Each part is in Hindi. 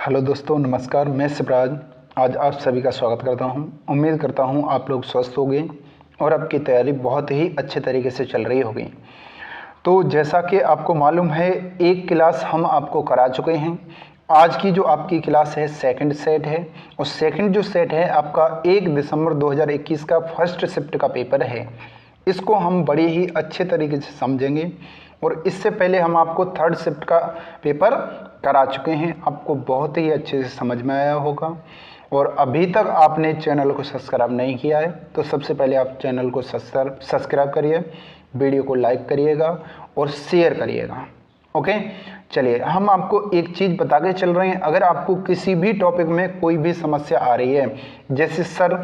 हेलो दोस्तों, नमस्कार। मैं शिवराज आज आप सभी का स्वागत करता हूं। उम्मीद करता हूं आप लोग स्वस्थ होंगे और आपकी तैयारी बहुत ही अच्छे तरीके से चल रही होगी। तो जैसा कि आपको मालूम है, एक क्लास हम आपको करा चुके हैं। आज की जो आपकी क्लास है सेकंड सेट है, और सेकंड जो सेट है आपका 1 दिसंबर 2021 का फर्स्ट शिफ्ट का पेपर है। इसको हम बड़ी ही अच्छे तरीके से समझेंगे, और इससे पहले हम आपको थर्ड शिफ्ट का पेपर करा चुके हैं। आपको बहुत ही अच्छे से समझ में आया होगा। और अभी तक आपने चैनल को सब्सक्राइब नहीं किया है तो सबसे पहले आप चैनल को सब्सक्राइब करिए, वीडियो को लाइक करिएगा और शेयर करिएगा। ओके, चलिए हम आपको एक चीज़ बता के चल रहे हैं। अगर आपको किसी भी टॉपिक में कोई भी समस्या आ रही है, जैसे सर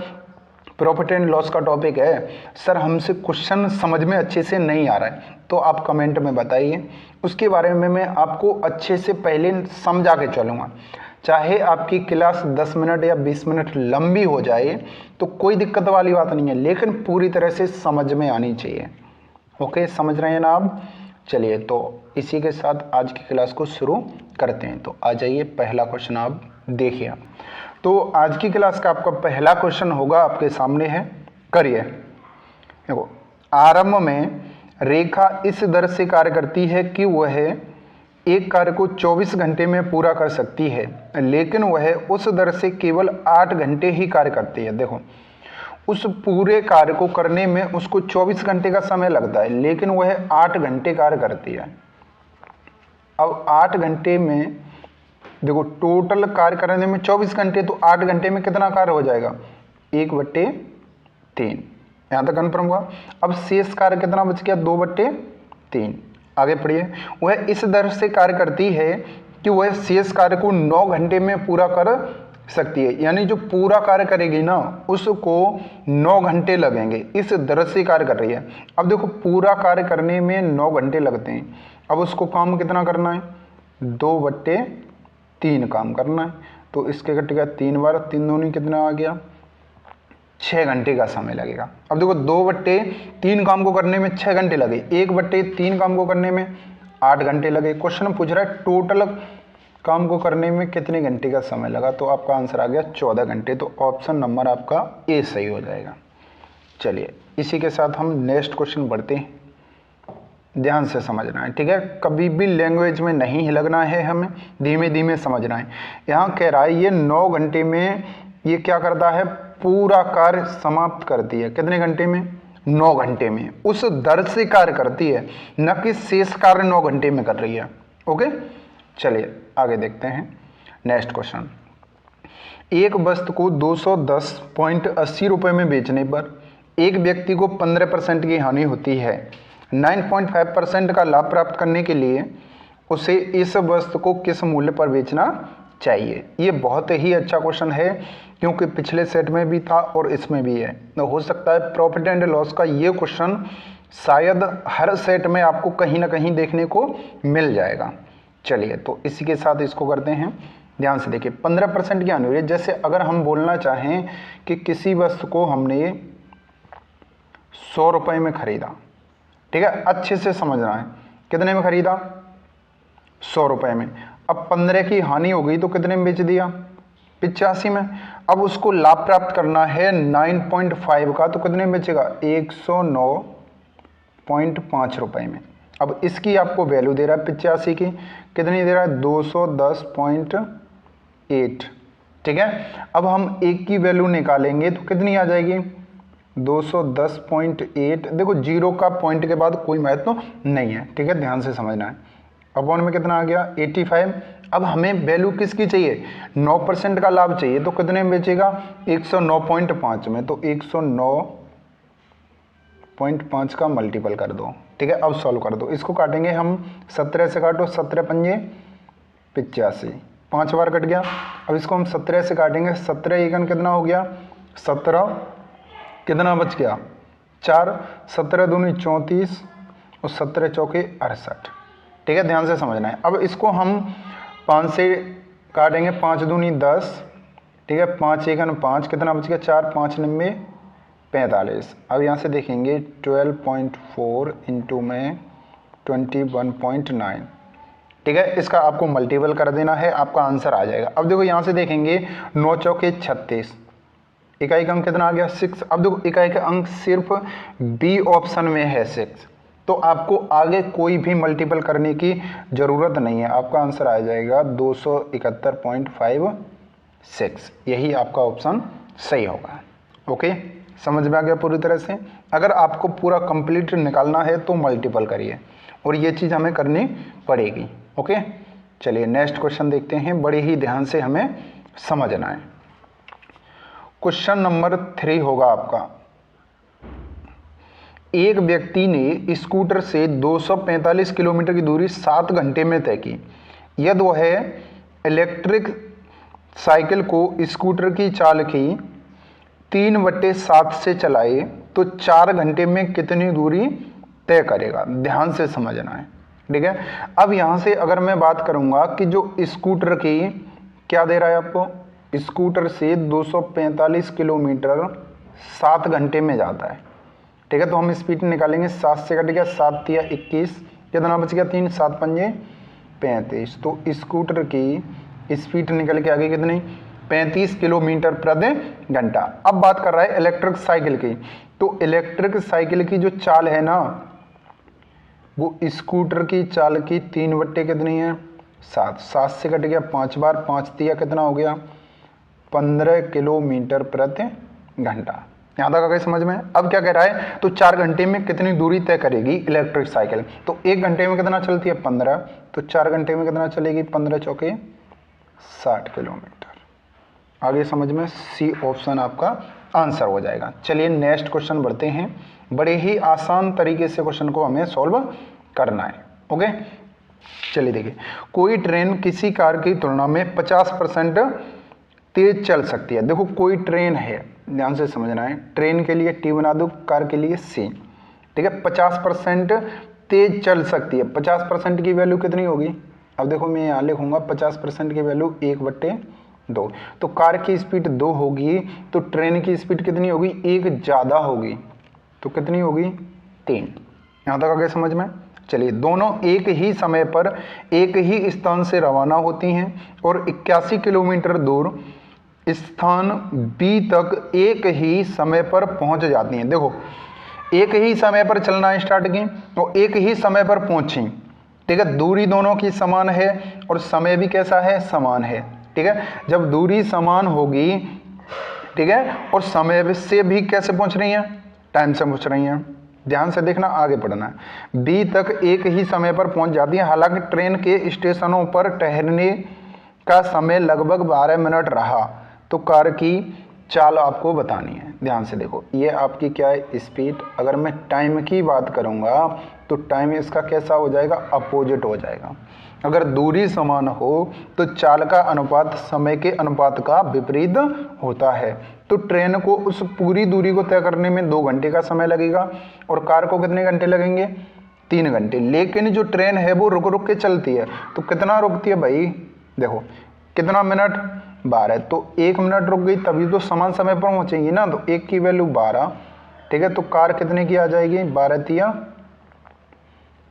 प्रॉफिट एंड लॉस का टॉपिक है, सर हमसे क्वेश्चन समझ में अच्छे से नहीं आ रहा है, तो आप कमेंट में बताइए। उसके बारे में मैं आपको अच्छे से पहले समझा के चलूँगा। चाहे आपकी क्लास 10 मिनट या 20 मिनट लंबी हो जाए तो कोई दिक्कत वाली बात नहीं है, लेकिन पूरी तरह से समझ में आनी चाहिए। ओके, समझ रहे हैं ना आप? चलिए, तो इसी के साथ आज की क्लास को शुरू करते हैं। तो आ जाइए, पहला क्वेश्चन आप देखिए। तो आज की क्लास का आपका पहला क्वेश्चन होगा, आपके सामने है, करिए। देखो, आरंभ में रेखा इस दर से कार्य करती है कि वह एक कार्य को 24 घंटे में पूरा कर सकती है, लेकिन वह उस दर से केवल 8 घंटे ही कार्य करती है। देखो, उस पूरे कार्य को करने में उसको 24 घंटे का समय लगता है, लेकिन वह 8 घंटे कार्य करती है। अब 8 घंटे में देखो, टोटल कार्य करने में 24 घंटे, तो 8 घंटे में कितना कार्य हो जाएगा? 1/3। यहाँ तक कन्फर्म हुआ। अब शेष कार्य कितना बच गया? 2/3। आगे पढ़िए। वह इस दर से कार्य करती है कि वह शेष कार्य को 9 घंटे में पूरा कर सकती है। यानी जो पूरा कार्य करेगी ना, उसको 9 घंटे लगेंगे। इस दर से कार्य कर रही है। अब देखो, पूरा कार्य करने में 9 घंटे लगते हैं। अब उसको काम कितना करना है? 2/3 काम करना है। तो इसके कट गया 3 बार, 3 दूनी कितना आ गया? 6 घंटे का समय लगेगा। अब देखो, 2/3 काम को करने में 6 घंटे लगे, 1/3 काम को करने में 8 घंटे लगे। क्वेश्चन पूछ रहा है टोटल काम को करने में कितने घंटे का समय लगा, तो आपका आंसर आ गया 14 घंटे। तो ऑप्शन नंबर आपका ए सही हो जाएगा। चलिए, इसी के साथ हम नेक्स्ट क्वेश्चन बढ़ते हैं। ध्यान से समझना है, ठीक है? कभी भी लैंग्वेज में नहीं लगना है, हमें धीमे धीमे समझना है। यहाँ कह रहा है ये 9 घंटे में ये क्या करता है? पूरा कार्य समाप्त करती है। कितने घंटे में? 9 घंटे में। उस दर से कार्य करती है, न कि शेष कार्य 9 घंटे में कर रही है। ओके, चलिए आगे देखते हैं। Next question. एक वस्तु को 210.80 रुपये में बेचने पर एक व्यक्ति को 15% की हानि होती है। 9.5% का लाभ प्राप्त करने के लिए उसे इस वस्तु को किस मूल्य पर बेचना चाहिए? ये बहुत ही अच्छा क्वेश्चन है, क्योंकि पिछले सेट में भी था और इसमें भी है। तो हो सकता है प्रॉफिट एंड लॉस का ये क्वेश्चन शायद हर सेट में आपको कहीं ना कहीं देखने को मिल जाएगा। चलिए, तो इसी के साथ इसको करते हैं। ध्यान से देखिए, 15% की हानि हुई है। जैसे अगर हम बोलना चाहें कि किसी वस्तु को हमने 100 रुपये में खरीदा, ठीक है? अच्छे से समझना है। कितने में खरीदा? 100 रुपये में। अब 15 की हानि हो गई तो कितने में बेच दिया? 85 में। अब उसको लाभ प्राप्त करना है 9.5 का, तो कितने में बेचेगा? 109.5 रुपये में। अब इसकी आपको वैल्यू दे रहा है 85 की, कितनी दे रहा है? 210.8, ठीक है? अब हम एक की वैल्यू निकालेंगे तो कितनी आ जाएगी? 210.8। देखो, जीरो का पॉइंट के बाद कोई महत्व नहीं है, ठीक है? ध्यान से समझना है। अपॉन में कितना आ गया? 85। अब हमें वैल्यू किसकी चाहिए? 9% का लाभ चाहिए, तो कितने में बेचेगा? 109.5 में। तो 109.5 का मल्टीपल कर दो, ठीक है? अब सॉल्व कर दो। इसको काटेंगे हम, 17 से काटो, 17 पंजे 85, 5 बार कट गया। अब इसको हम 17 से काटेंगे, 17 एकन कितना हो गया? 17, कितना बच गया? 4, 17 दूनी 34 और 17 चौके 68, ठीक है? ध्यान से समझना है। अब इसको हम 5 से काटेंगे, 5 दूनी 10, ठीक है? 5 एकन 5, कितना बच गया? 4, 5 90 45। अब यहाँ से देखेंगे 12.4 इंटू में 21.9, ठीक है, इसका आपको मल्टीपल कर देना है, आपका आंसर आ जाएगा। अब देखो यहाँ से देखेंगे 9 चौके 36, इकाई का अंक कितना आ गया 6। अब देखो इकाई का अंक सिर्फ बी ऑप्शन में है 6, तो आपको आगे कोई भी मल्टीपल करने की ज़रूरत नहीं है, आपका आंसर आ जाएगा 271.56, यही आपका ऑप्शन सही होगा। ओके, समझ में आ गया पूरी तरह से। अगर आपको पूरा कंप्लीट निकालना है तो मल्टीपल करिए, और ये चीज़ हमें करनी पड़ेगी। ओके, चलिए नेक्स्ट क्वेश्चन देखते हैं, बड़े ही ध्यान से हमें समझना है। क्वेश्चन नंबर 3 होगा आपका, एक व्यक्ति ने स्कूटर से 245 किलोमीटर की दूरी 7 घंटे में तय की। यदि वह इलेक्ट्रिक साइकिल को स्कूटर की चाल की 3/7 से चलाए तो 4 घंटे में कितनी दूरी तय करेगा। ध्यान से समझना है, ठीक है। अब यहाँ से अगर मैं बात करूँगा कि जो स्कूटर की क्या दे रहा है आपको, स्कूटर से 245 किलोमीटर 7 घंटे में जाता है, ठीक है। तो हम स्पीड निकालेंगे, 7 से कट गया 7 या 21, कितना बच गया 3, 7 पंजे 35। तो स्कूटर की स्पीड निकल के आ गई कितनी 35 किलोमीटर प्रति घंटा। अब बात कर रहा है इलेक्ट्रिक साइकिल की, तो इलेक्ट्रिक साइकिल की जो चाल है ना, वो स्कूटर की चाल की 3 कितनी है 7, 7 से कट गया 5 बार, 5 तिया कितना हो गया 15 किलोमीटर प्रति घंटा। यहाँ तक आ गई समझ में। अब क्या कह रहा है, तो 4 घंटे में कितनी दूरी तय करेगी इलेक्ट्रिक साइकिल। तो 1 घंटे में कितना चलती है 15, तो 4 घंटे में कितना चलेगी 15 चौके 60 किलोमीटर। आगे समझ में, सी ऑप्शन आपका आंसर हो जाएगा। चलिए नेक्स्ट क्वेश्चन बढ़ते हैं, बड़े ही आसान तरीके से क्वेश्चन को हमें सॉल्व करना है। ओके, चलिए देखिए, कोई ट्रेन किसी कार की तुलना में 50% तेज चल सकती है। देखो कोई ट्रेन है, ध्यान से समझना है, ट्रेन के लिए टी बना दो, कार के लिए सी, ठीक है। 50% तेज चल सकती है, 50% की वैल्यू कितनी होगी। अब देखो मैं यहाँ लिखूंगा 50% की वैल्यू 1/2, तो कार की स्पीड 2 होगी, तो ट्रेन की स्पीड कितनी होगी 1 ज़्यादा होगी, तो कितनी होगी 3। यहाँ तक आ गया समझ में। चलिए, दोनों एक ही समय पर एक ही स्थान से रवाना होती हैं और 81 किलोमीटर दूर स्थान बी तक एक ही समय पर पहुंच जाती हैं। देखो एक ही समय पर चलना स्टार्ट की और एक ही समय पर पहुंची, ठीक है। दूरी दोनों की समान है और समय भी कैसा है, समान है, ठीक है। जब दूरी समान होगी, ठीक है, और समय से भी कैसे पहुंच रही हैं, टाइम से पहुंच रही हैं। ध्यान से देखना, आगे पढ़ना है। बी तक एक ही समय पर पहुंच जाती है। हालांकि ट्रेन के स्टेशनों पर ठहरने का समय लगभग 12 मिनट रहा, तो कार की चाल आपको बतानी है। ध्यान से देखो, ये आपकी क्या है स्पीड। अगर मैं टाइम की बात करूंगा तो टाइम इसका कैसा हो जाएगा, अपोजिट हो जाएगा। अगर दूरी समान हो तो चाल का अनुपात समय के अनुपात का विपरीत होता है। तो ट्रेन को उस पूरी दूरी को तय करने में 2 घंटे का समय लगेगा और कार को कितने घंटे लगेंगे, 3 घंटे। लेकिन जो ट्रेन है वो रुक रुक के चलती है, तो कितना रुकती है भाई, देखो कितना मिनट 12, तो 1 मिनट रुक गई तभी तो समान समय पर पहुंचेंगी ना, तो 1 की वैल्यू 12, ठीक है। तो कार कितने की आ जाएगी 12 तिया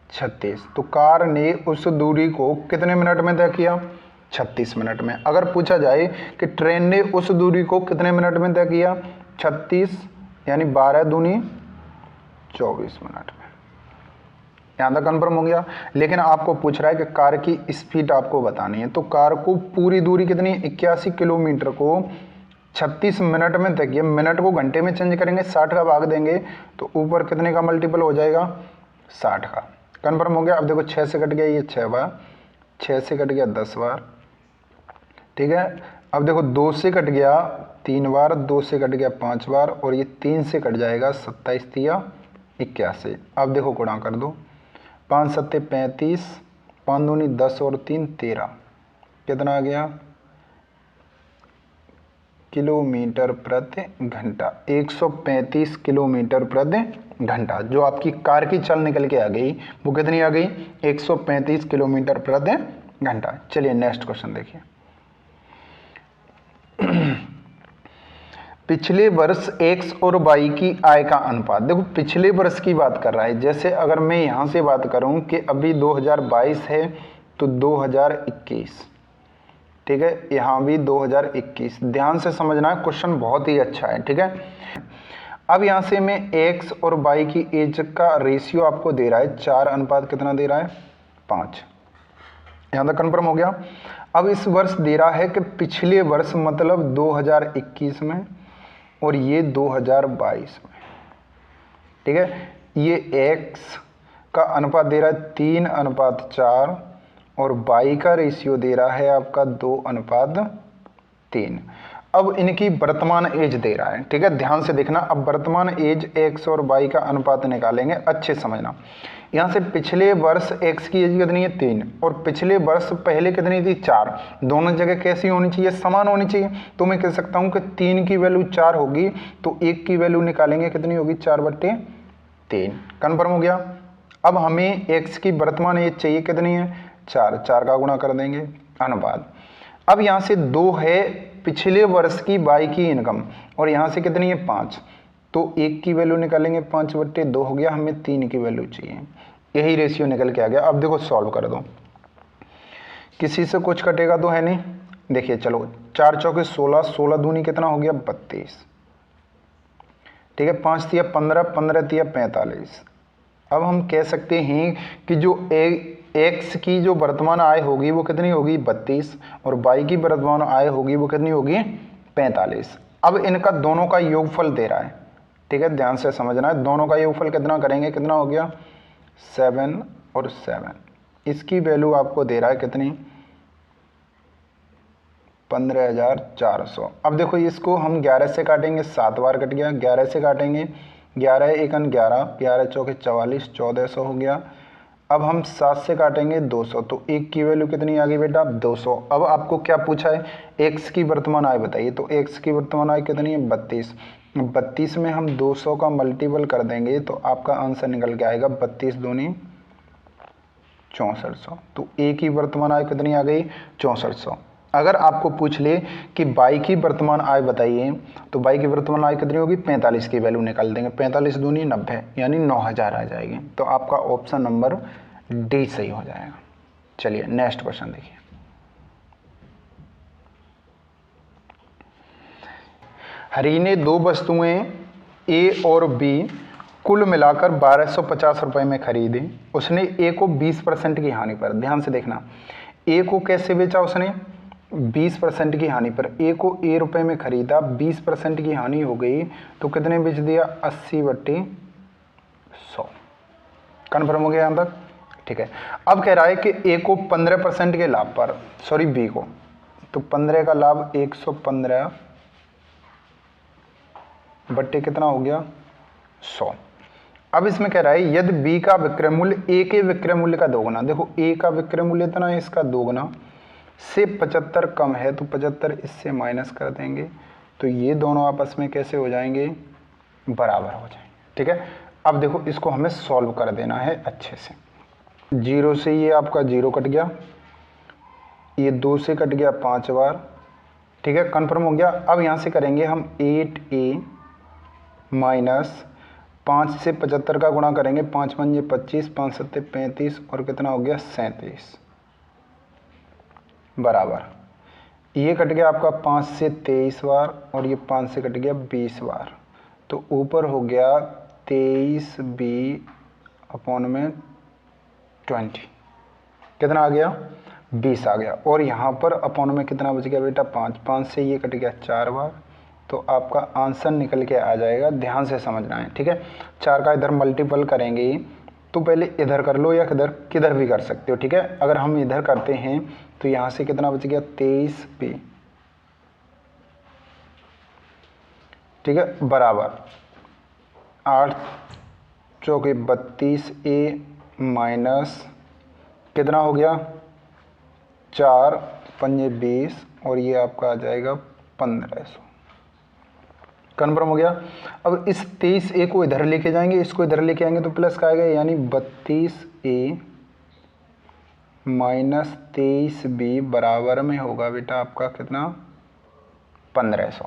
36। तो कार ने उस दूरी को कितने मिनट में तय किया, 36 मिनट में। अगर पूछा जाए कि ट्रेन ने उस दूरी को कितने मिनट में तय किया, 36 यानी 12 दूनी 24 मिनट में। यहाँ तक कन्फर्म हो गया। लेकिन आपको पूछ रहा है कि कार की स्पीड आपको बतानी है, तो कार को पूरी दूरी कितनी 81 किलोमीटर को 36 मिनट में तय किया। मिनट को घंटे में चेंज करेंगे, 60 का भाग देंगे तो ऊपर कितने का मल्टीपल हो जाएगा 60 का। कन्फर्म हो गया। अब देखो 6 से कट गया ये 6 बार, 6 से कट गया 10 बार, ठीक है। अब देखो 2 से कट गया 3 बार, 2 से कट गया 5 बार और ये 3 से कट जाएगा 27 तिया 81। अब देखो गुणा कर दो, 5 सत्ते 35, 5 दूनी 10 और 3 13, कितना आ गया किलोमीटर प्रति घंटा, 135 किलोमीटर प्रति घंटा। जो आपकी कार की चाल निकल के आ गई वो कितनी आ गई 135 किलोमीटर प्रति घंटा। चलिए नेक्स्ट क्वेश्चन देखिए। पिछले वर्ष एक्स और वाई की आय का अनुपात। देखो पिछले वर्ष की बात कर रहा है। जैसे अगर मैं यहाँ से बात करूँ कि अभी 2022 है, तो 2021, ठीक है, यहाँ भी 2021। ध्यान से समझना है, क्वेश्चन बहुत ही अच्छा है, ठीक है। अब यहाँ से मैं x और y की एज का रेशियो आपको दे रहा है 4 अनुपात कितना दे रहा है 5। यहाँ तक कन्फर्म हो गया। अब इस वर्ष दे रहा है कि पिछले वर्ष मतलब 2021 में और ये 2022 में, ठीक है। ये x का अनुपात दे रहा है 3:4 और y का रेशियो दे रहा है आपका 2:3। अब इनकी वर्तमान एज दे रहा है, ठीक है। ध्यान से देखना, अब वर्तमान एज x और y का अनुपात निकालेंगे, अच्छे समझना। यहाँ से पिछले वर्ष x की एज कितनी है 3 और पिछले वर्ष पहले कितनी थी 4, दोनों जगह कैसी होनी चाहिए, समान होनी चाहिए। तो मैं कह सकता हूँ कि 3 की वैल्यू 4 होगी तो 1 की वैल्यू निकालेंगे, कितनी होगी 4/3। कन्फर्म हो गया। अब हमें x की वर्तमान एज चाहिए, कितनी है 4, 4 का गुणा कर देंगे अनुपात। अब यहाँ से 2 है पिछले वर्ष की y की इनकम और यहाँ से कितनी है 5, तो 1 की वैल्यू निकालेंगे 5/2 हो गया, हमें 3 की वैल्यू चाहिए। यही रेशियो निकल के आ गया। अब देखो सॉल्व कर दो, किसी से कुछ कटेगा तो है नहीं। देखिए चलो 4 चौके 16, 16 दूनी कितना हो गया 32, ठीक है। 5 तिया 15, 15 तिया 45। अब हम कह सकते हैं कि जो x की जो वर्तमान आय होगी वो कितनी होगी 32 और y की वर्तमान आय होगी वो कितनी होगी 45। अब इनका दोनों का योगफल दे रहा है, ठीक है। ध्यान से समझना है, दोनों का योगफल कितना करेंगे, कितना हो गया 7 और 7। इसकी वैल्यू आपको दे रहा है कितनी 15,400। अब देखो इसको हम 11 से काटेंगे, 7 बार कट गया। 11 से काटेंगे, 11 एकन 11, 11 चौके 44, 1400 हो गया। अब हम 7 से काटेंगे 200, तो 1 की वैल्यू कितनी आ गई बेटा 200। अब आपको क्या पूछा है, x की वर्तमान आय बताइए, तो x की वर्तमान आय कितनी है 32। 32 में हम 200 का मल्टीपल कर देंगे तो आपका आंसर निकल के आएगा 32 दूनी 6400। तो a की वर्तमान आय कितनी आ गई 6400। अगर आपको पूछ ले कि y की वर्तमान आय बताइए, तो y की वर्तमान आय कितनी होगी 45 की वैल्यू निकाल देंगे, 45 दूनी 90 यानी 9000 आ जाएगी। तो आपका ऑप्शन नंबर डी सही हो जाएगा। चलिए नेक्स्ट क्वेश्चन देखिए। हरी ने 2 वस्तुएं ए और बी कुल मिलाकर 1250 रुपए में खरीदी। उसने ए को 20% की हानि पर, ध्यान से देखना, ए को कैसे बेचा उसने 20% की हानि पर। ए को ए रुपए में खरीदा, 20% की हानि हो गई तो कितने बेच दिया 80/100। कन्फर्म हो गया यहाँ तक, ठीक है। अब कह रहा है कि ए को 15% के लाभ पर, सॉरी बी को, तो 15 का लाभ 115 बट्टे कितना हो गया 100। अब इसमें कह रहा है यदि बी का विक्रय मूल्य ए के विक्रय मूल्य का दोगुना, देखो ए का विक्रय मूल्य इतना है, इसका दोगुना से 75 कम है, तो 75 इससे माइनस कर देंगे तो ये दोनों आपस में कैसे हो जाएंगे बराबर हो जाएंगे, ठीक है। अब देखो इसको हमें सॉल्व कर देना है अच्छे से। 0 से ये आपका 0 कट गया, ये 2 से कट गया 5 बार, ठीक है, कन्फर्म हो गया। अब यहाँ से करेंगे हम 8a माइनस 5 से 75 का गुणा करेंगे, 5 पंजे 25, 5 सत्ते 35 और कितना हो गया 37 बराबर, ये कट गया आपका 5 से 23 बार और ये 5 से कट गया 20 बार, तो ऊपर हो गया 23b/20, कितना आ गया 20 आ गया। और यहाँ पर अपॉन में कितना बच गया बेटा 5, 5 से ये कट गया 4 बार, तो आपका आंसर निकल के आ जाएगा। ध्यान से समझना है, ठीक है। 4 का इधर मल्टीपल करेंगे तो पहले इधर कर लो या किधर भी कर सकते हो, ठीक है। अगर हम इधर करते हैं तो यहाँ से कितना बच गया 23b, ठीक है, बराबर 8 चौके 32a माइनस कितना हो गया 4 पंजे 20 और ये आपका आ जाएगा 1500। कन्फर्म हो गया। अब इस 23a को इधर लेके जाएंगे, इसको इधर लेके आएंगे तो प्लस का आएगा, यानी 32a माइनस 23b बराबर में होगा बेटा आपका कितना 1500।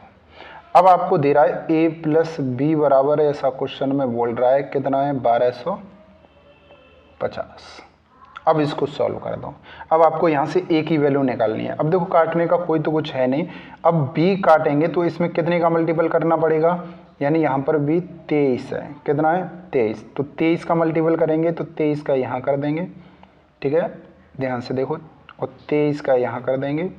अब आपको दे रहा है a प्लस b बराबर है, ऐसा क्वेश्चन में बोल रहा है कितना है 1250। अब इसको सॉल्व कर दो। अब आपको यहाँ से ए की वैल्यू निकालनी है। अब देखो काटने का कोई तो कुछ है नहीं, अब बी काटेंगे तो इसमें कितने का मल्टीपल करना पड़ेगा, यानी यहाँ पर भी 23 है, कितना है 23, तो 23 का मल्टीपल करेंगे तो 23 का यहाँ कर देंगे, ठीक है, ध्यान से देखो, और 23 का यहाँ कर देंगे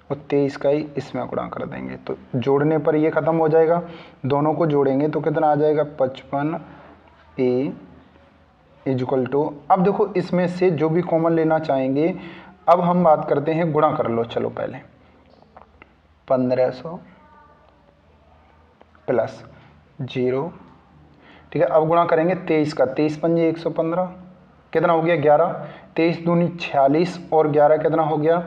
और 23 का ही इसमें गुणा कर देंगे, तो जोड़ने पर ये ख़त्म हो जाएगा। दोनों को जोड़ेंगे तो कितना आ जाएगा 55A इजक्वल टू, अब देखो इसमें से जो भी कॉमन लेना चाहेंगे, अब हम बात करते हैं गुणा कर लो, चलो पहले 1500 प्लस 0, ठीक है, अब गुणा करेंगे 23 का, 23 पंजे 115, कितना हो गया 11, 23 दूनी 46 और 11 कितना हो गया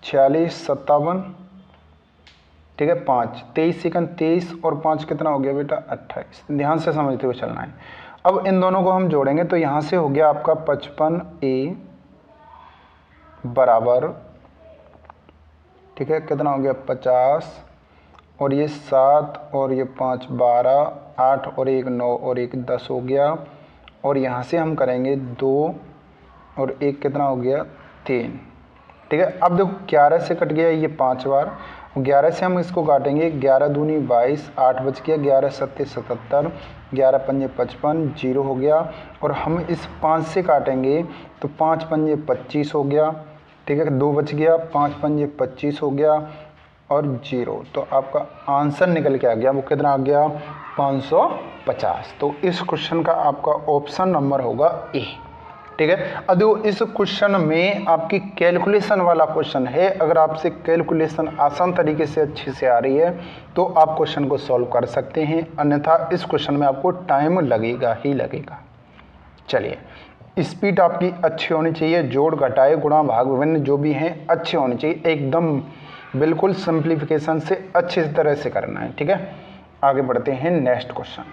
46 57, ठीक है 5, 23 सेकंड 23 और 5 कितना हो गया बेटा 28, ध्यान से समझते हुए चलना है। अब इन दोनों को हम जोड़ेंगे तो यहाँ से हो गया आपका 55A बराबर, ठीक है, कितना हो गया 50 और ये 7 और ये 5 12, 8 और 1 9 और 1 10 हो गया, और यहाँ से हम करेंगे 2 और 1 कितना हो गया 3, ठीक है। अब देखो 11 से कट गया ये 5 बार, 11 से हम इसको काटेंगे, 11 दूनी 22, 8 बच गया, 11 सत्ते 77, 11 पंजे 55, 0 हो गया, और हम इस 5 से काटेंगे तो 5 पंजे 25 हो गया, ठीक है, 2 बच गया, 5 पंजे 25 हो गया और 0, तो आपका आंसर निकल के आ गया, वो कितना आ गया 550। तो इस क्वेश्चन का आपका ऑप्शन नंबर होगा ए, ठीक है। अब देखो इस क्वेश्चन में आपकी कैलकुलेशन वाला क्वेश्चन है, अगर आपसे कैलकुलेशन आसान तरीके से अच्छे से आ रही है तो आप क्वेश्चन को सॉल्व कर सकते हैं, अन्यथा इस क्वेश्चन में आपको टाइम लगेगा ही लगेगा। चलिए, स्पीड आपकी अच्छी होनी चाहिए, जोड़ घटाए गुणा भाग विभिन्न जो भी हैं अच्छे होने चाहिए, एकदम बिल्कुल सिंप्लीफिकेशन से अच्छी तरह से करना है, ठीक है। आगे बढ़ते हैं नेक्स्ट क्वेश्चन।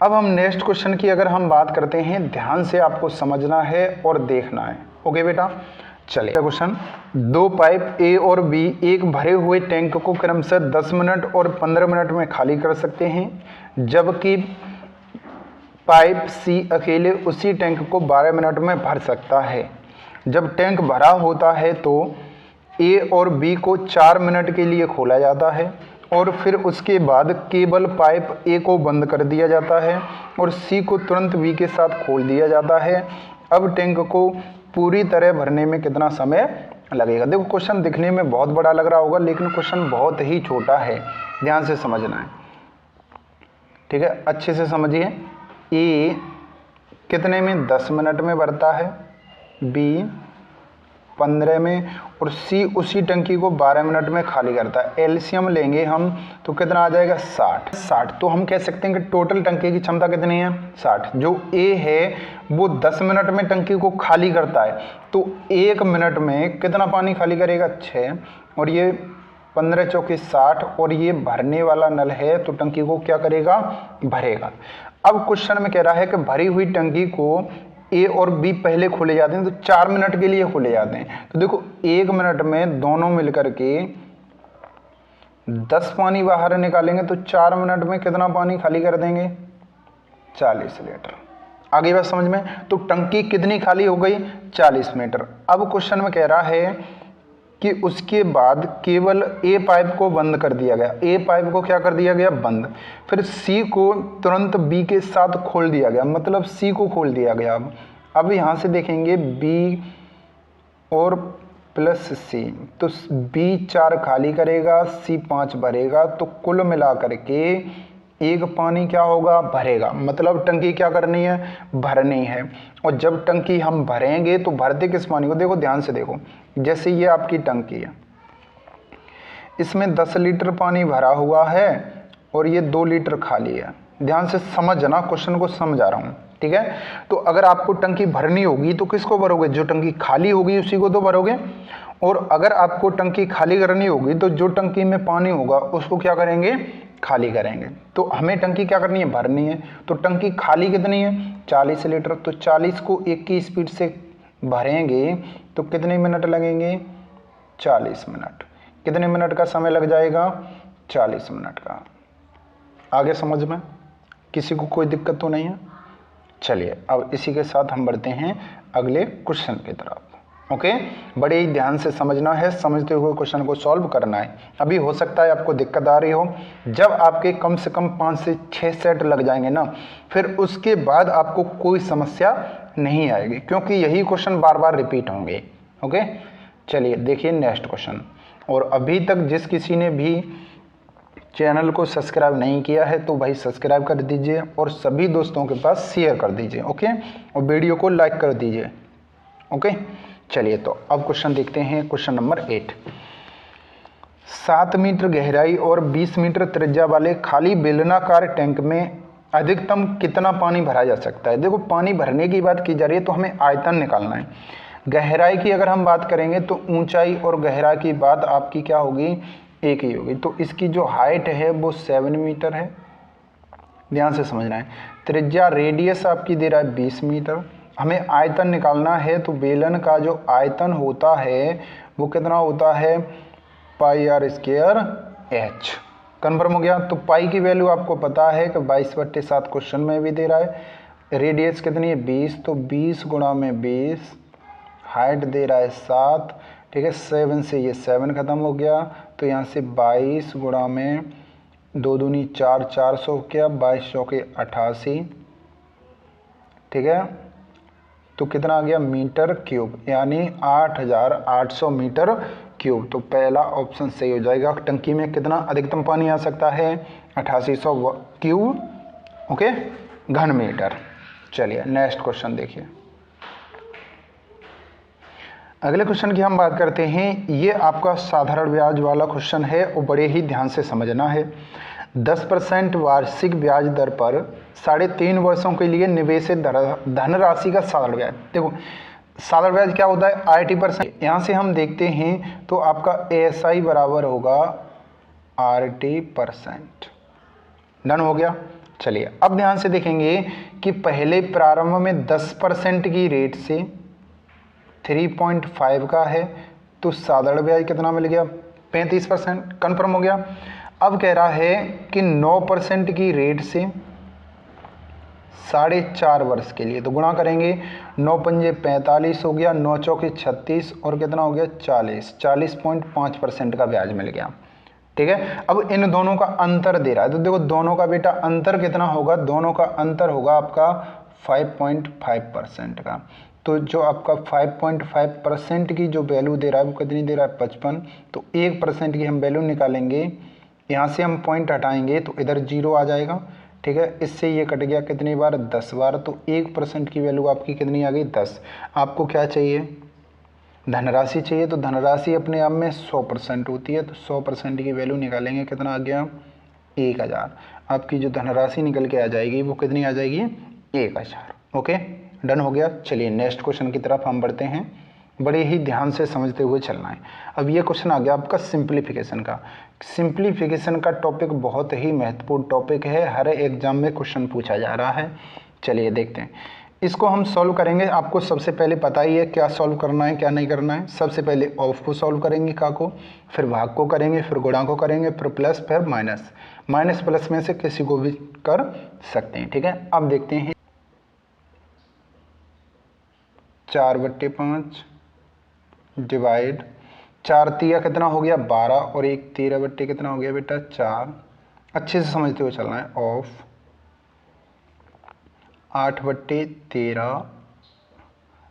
अब हम नेक्स्ट क्वेश्चन की अगर हम बात करते हैं, ध्यान से आपको समझना है और देखना है, ओके बेटा। चलिए क्वेश्चन, 2 पाइप ए और बी एक भरे हुए टैंक को क्रमशः 10 मिनट और 15 मिनट में खाली कर सकते हैं, जबकि पाइप सी अकेले उसी टैंक को 12 मिनट में भर सकता है। जब टैंक भरा होता है तो ए और बी को 4 मिनट के लिए खोला जाता है और फिर उसके बाद केवल पाइप ए को बंद कर दिया जाता है और सी को तुरंत बी के साथ खोल दिया जाता है। अब टैंक को पूरी तरह भरने में कितना समय लगेगा। देखो क्वेश्चन दिखने में बहुत बड़ा लग रहा होगा, लेकिन क्वेश्चन बहुत ही छोटा है, ध्यान से समझना है, ठीक है, अच्छे से समझिए। ए कितने में 10 मिनट में भरता है, बी 15 में और सी उसी टंकी को 12 मिनट में खाली करता है। एलसीएम लेंगे हम तो कितना आ जाएगा 60। तो हम कह सकते हैं कि टोटल टंकी की क्षमता कितनी है 60। जो ए है वो 10 मिनट में टंकी को खाली करता है, तो 1 मिनट में कितना पानी खाली करेगा 6, और ये 15 चौके 60, और ये भरने वाला नल है तो टंकी को क्या करेगा भरेगा। अब क्वेश्चन में कह रहा है कि भरी हुई टंकी को ए और बी पहले खोले जाते हैं तो 4 मिनट के लिए खोले जाते हैं। तो देखो 1 मिनट में दोनों मिलकर के 10 पानी बाहर निकालेंगे तो 4 मिनट में कितना पानी खाली कर देंगे 40 लीटर। आगे बात समझ में, तो टंकी कितनी खाली हो गई 40 लीटर। अब क्वेश्चन में कह रहा है कि उसके बाद केवल ए पाइप को बंद कर दिया गया, ए पाइप को क्या कर दिया गया बंद, फिर सी को तुरंत बी के साथ खोल दिया गया, मतलब सी को खोल दिया गया। अब यहाँ से देखेंगे बी और प्लस सी, तो बी 4 खाली करेगा, सी 5 भरेगा, तो कुल मिला करके एक पानी क्या होगा भरेगा, मतलब टंकी क्या करनी है भरनी है। और जब टंकी हम भरेंगे तो भरते किस पानी को, देखो ध्यान से देखो, जैसे ये आपकी टंकी है, इसमें 10 लीटर पानी भरा हुआ है और ये 2 लीटर खाली है। ध्यान से समझना, क्वेश्चन को समझा रहा हूँ, ठीक है। तो अगर आपको टंकी भरनी होगी तो किसको भरोगे, जो टंकी खाली होगी उसी को तो भरोगे, और अगर आपको टंकी खाली करनी होगी तो जो टंकी में पानी होगा उसको क्या करेंगे खाली करेंगे। तो हमें टंकी क्या करनी है भरनी है, तो टंकी खाली कितनी है 40 लीटर, तो 40 को 1 की स्पीड से भरेंगे तो कितने मिनट लगेंगे 40 मिनट। कितने मिनट का समय लग जाएगा 40 मिनट का। आगे समझ में किसी को कोई दिक्कत तो नहीं है। चलिए अब इसी के साथ हम बढ़ते हैं अगले क्वेश्चन की तरफ। ओके, बड़े ही ध्यान से समझना है, समझते हुए क्वेश्चन को सॉल्व करना है। अभी हो सकता है आपको दिक्कत आ रही हो, जब आपके कम से कम 5 से 6 सेट लग जाएंगे ना, फिर उसके बाद आपको कोई समस्या नहीं आएगी, क्योंकि यही क्वेश्चन बार बार रिपीट होंगे। ओके, चलिए देखिए नेक्स्ट क्वेश्चन। और अभी तक जिस किसी ने भी चैनल को सब्सक्राइब नहीं किया है तो भाई सब्सक्राइब कर दीजिए और सभी दोस्तों के पास शेयर कर दीजिए। ओके, और वीडियो को लाइक कर दीजिए। ओके, चलिए तो अब क्वेश्चन देखते हैं। क्वेश्चन नंबर 8, 7 मीटर गहराई और 20 मीटर त्रिज्या वाले खाली बेलनाकार टैंक में अधिकतम कितना पानी भरा जा सकता है। देखो, पानी भरने की बात की जा रही है तो हमें आयतन निकालना है। गहराई की अगर हम बात करेंगे तो ऊंचाई और गहराई की बात आपकी क्या होगी, एक ही होगी। तो इसकी जो हाइट है वो 7 मीटर है, ध्यान से समझना है। त्रिज्या रेडियस आपकी दे रहा है 20 मीटर। हमें आयतन निकालना है, तो बेलन का जो आयतन होता है वो कितना होता है, पाई आर स्क्वायर एच। कन्फर्म हो गया। तो पाई की वैल्यू आपको पता है कि 22/7 क्वेश्चन में भी दे रहा है। रेडियस कितनी है 20, तो 20 गुणा में 20, हाइट दे रहा है 7, ठीक है। 7 से ये 7 खत्म हो गया, तो यहाँ से 22 गुणा में 2 दूनी 4, 400 क्या, 22 के 88, ठीक है। तो कितना आ गया मीटर क्यूब, यानी 8800 मीटर क्यूब। तो पहला ऑप्शन सही हो जाएगा। टंकी में कितना अधिकतम पानी आ सकता है, 8800 क्यूब, ओके, घन मीटर। चलिए नेक्स्ट क्वेश्चन देखिए। अगले क्वेश्चन की हम बात करते हैं। ये आपका साधारण ब्याज वाला क्वेश्चन है और बड़े ही ध्यान से समझना है। 10% वार्षिक ब्याज दर पर 3.5 वर्षों के लिए निवेशित धनराशि का साधारण ब्याज। देखो, साधारण ब्याज क्या होता है, 80%। यहाँ से हम देखते हैं तो आपका ASI बराबर होगा RT%। डन हो गया। चलिए अब ध्यान से देखेंगे कि पहले प्रारंभ में 10% की रेट से 3.5 का है, तो साधारण ब्याज कितना मिल गया, 35%। कन्फर्म हो गया। अब कह रहा है कि 9% की रेट से 4.5 वर्ष के लिए, तो गुणा करेंगे, 9 पंजे 45 हो गया, 9 चौके 36 और कितना हो गया 40.5% का ब्याज मिल गया, ठीक है। अब इन दोनों का अंतर दे रहा है, तो देखो दोनों का बेटा अंतर कितना होगा, दोनों का अंतर होगा आपका 5.5% का। तो जो आपका 5.5% की जो वैल्यू दे रहा है वो कितनी दे रहा है, 55। तो 1% की हम वैल्यू निकालेंगे, यहाँ से हम पॉइंट हटाएंगे तो इधर 0 आ जाएगा, ठीक है। इससे ये कट गया कितनी बार, 10 बार। तो 1% की वैल्यू आपकी कितनी आ गई, 10। आपको क्या चाहिए, धनराशि चाहिए। तो धनराशि अपने आप में 100% होती है, तो 100% की वैल्यू निकालेंगे, कितना आ गया 1000। आपकी जो धनराशि निकल के आ जाएगी वो कितनी आ जाएगी, 1000। ओके, डन हो गया। चलिए नेक्स्ट क्वेश्चन की तरफ हम बढ़ते हैं। बड़े ही ध्यान से समझते हुए चलना है। अब ये क्वेश्चन आ गया आपका सिंप्लीफिकेशन का। सिंप्लीफिकेशन का टॉपिक बहुत ही महत्वपूर्ण टॉपिक है, हर एग्जाम में क्वेश्चन पूछा जा रहा है। चलिए देखते हैं, इसको हम सॉल्व करेंगे। आपको सबसे पहले पता ही है क्या सॉल्व करना है क्या नहीं करना है। सबसे पहले ऑफ को सॉल्व करेंगे, का को, फिर भाग को करेंगे, फिर गुणा को करेंगे, फिर प्लस, फिर माइनस। माइनस प्लस में से किसी को भी कर सकते हैं, ठीक है। अब देखते हैं 4/5 डिवाइड 4 तिया कितना हो गया 12 और 1 13/, कितना हो गया बेटा 4। अच्छे से समझते हुए चलना है। ऑफ 8/13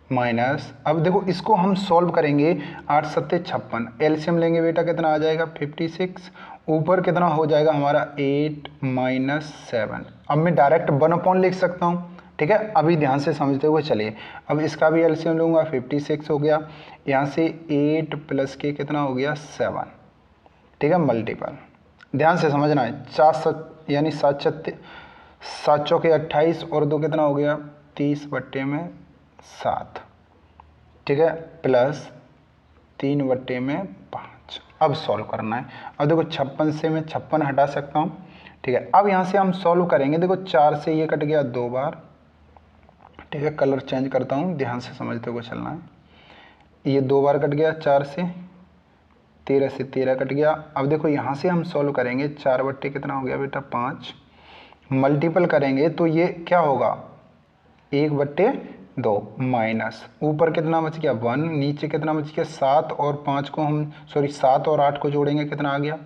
माइनस, अब देखो इसको हम सॉल्व करेंगे, 8 सत्ते 56, एलसीएम लेंगे बेटा कितना आ जाएगा 56। ऊपर कितना हो जाएगा हमारा 8 - 7। अब मैं डायरेक्ट 1/, लिख सकता हूँ, ठीक है। अभी ध्यान से समझते हुए चलिए। अब इसका भी एलसीएम लूँगा, 56 हो गया। यहाँ से 8 प्लस के कितना हो गया 7, ठीक है, मल्टीपल। ध्यान से समझना है। 4 यानी 7 चौके 28 और 2 कितना हो गया 30/7, ठीक है, प्लस 3/5। अब सॉल्व करना है। अब देखो 56 से मैं 56 हटा सकता हूँ, ठीक है। अब यहाँ से हम सॉल्व करेंगे। देखो 4 से ये कट गया 2 बार, ठीक है। कलर चेंज करता हूँ, ध्यान से समझते हुए चलना है। ये 2 बार कट गया 4 से, 13 से 13 कट गया। अब देखो यहाँ से हम सॉल्व करेंगे, 4/, कितना हो गया बेटा 5। मल्टीपल करेंगे तो ये क्या होगा 1/2 माइनस ऊपर कितना बच गया 1, नीचे कितना बच गया 7 और 5 को हम 7 और 8 को जोड़ेंगे कितना आ गया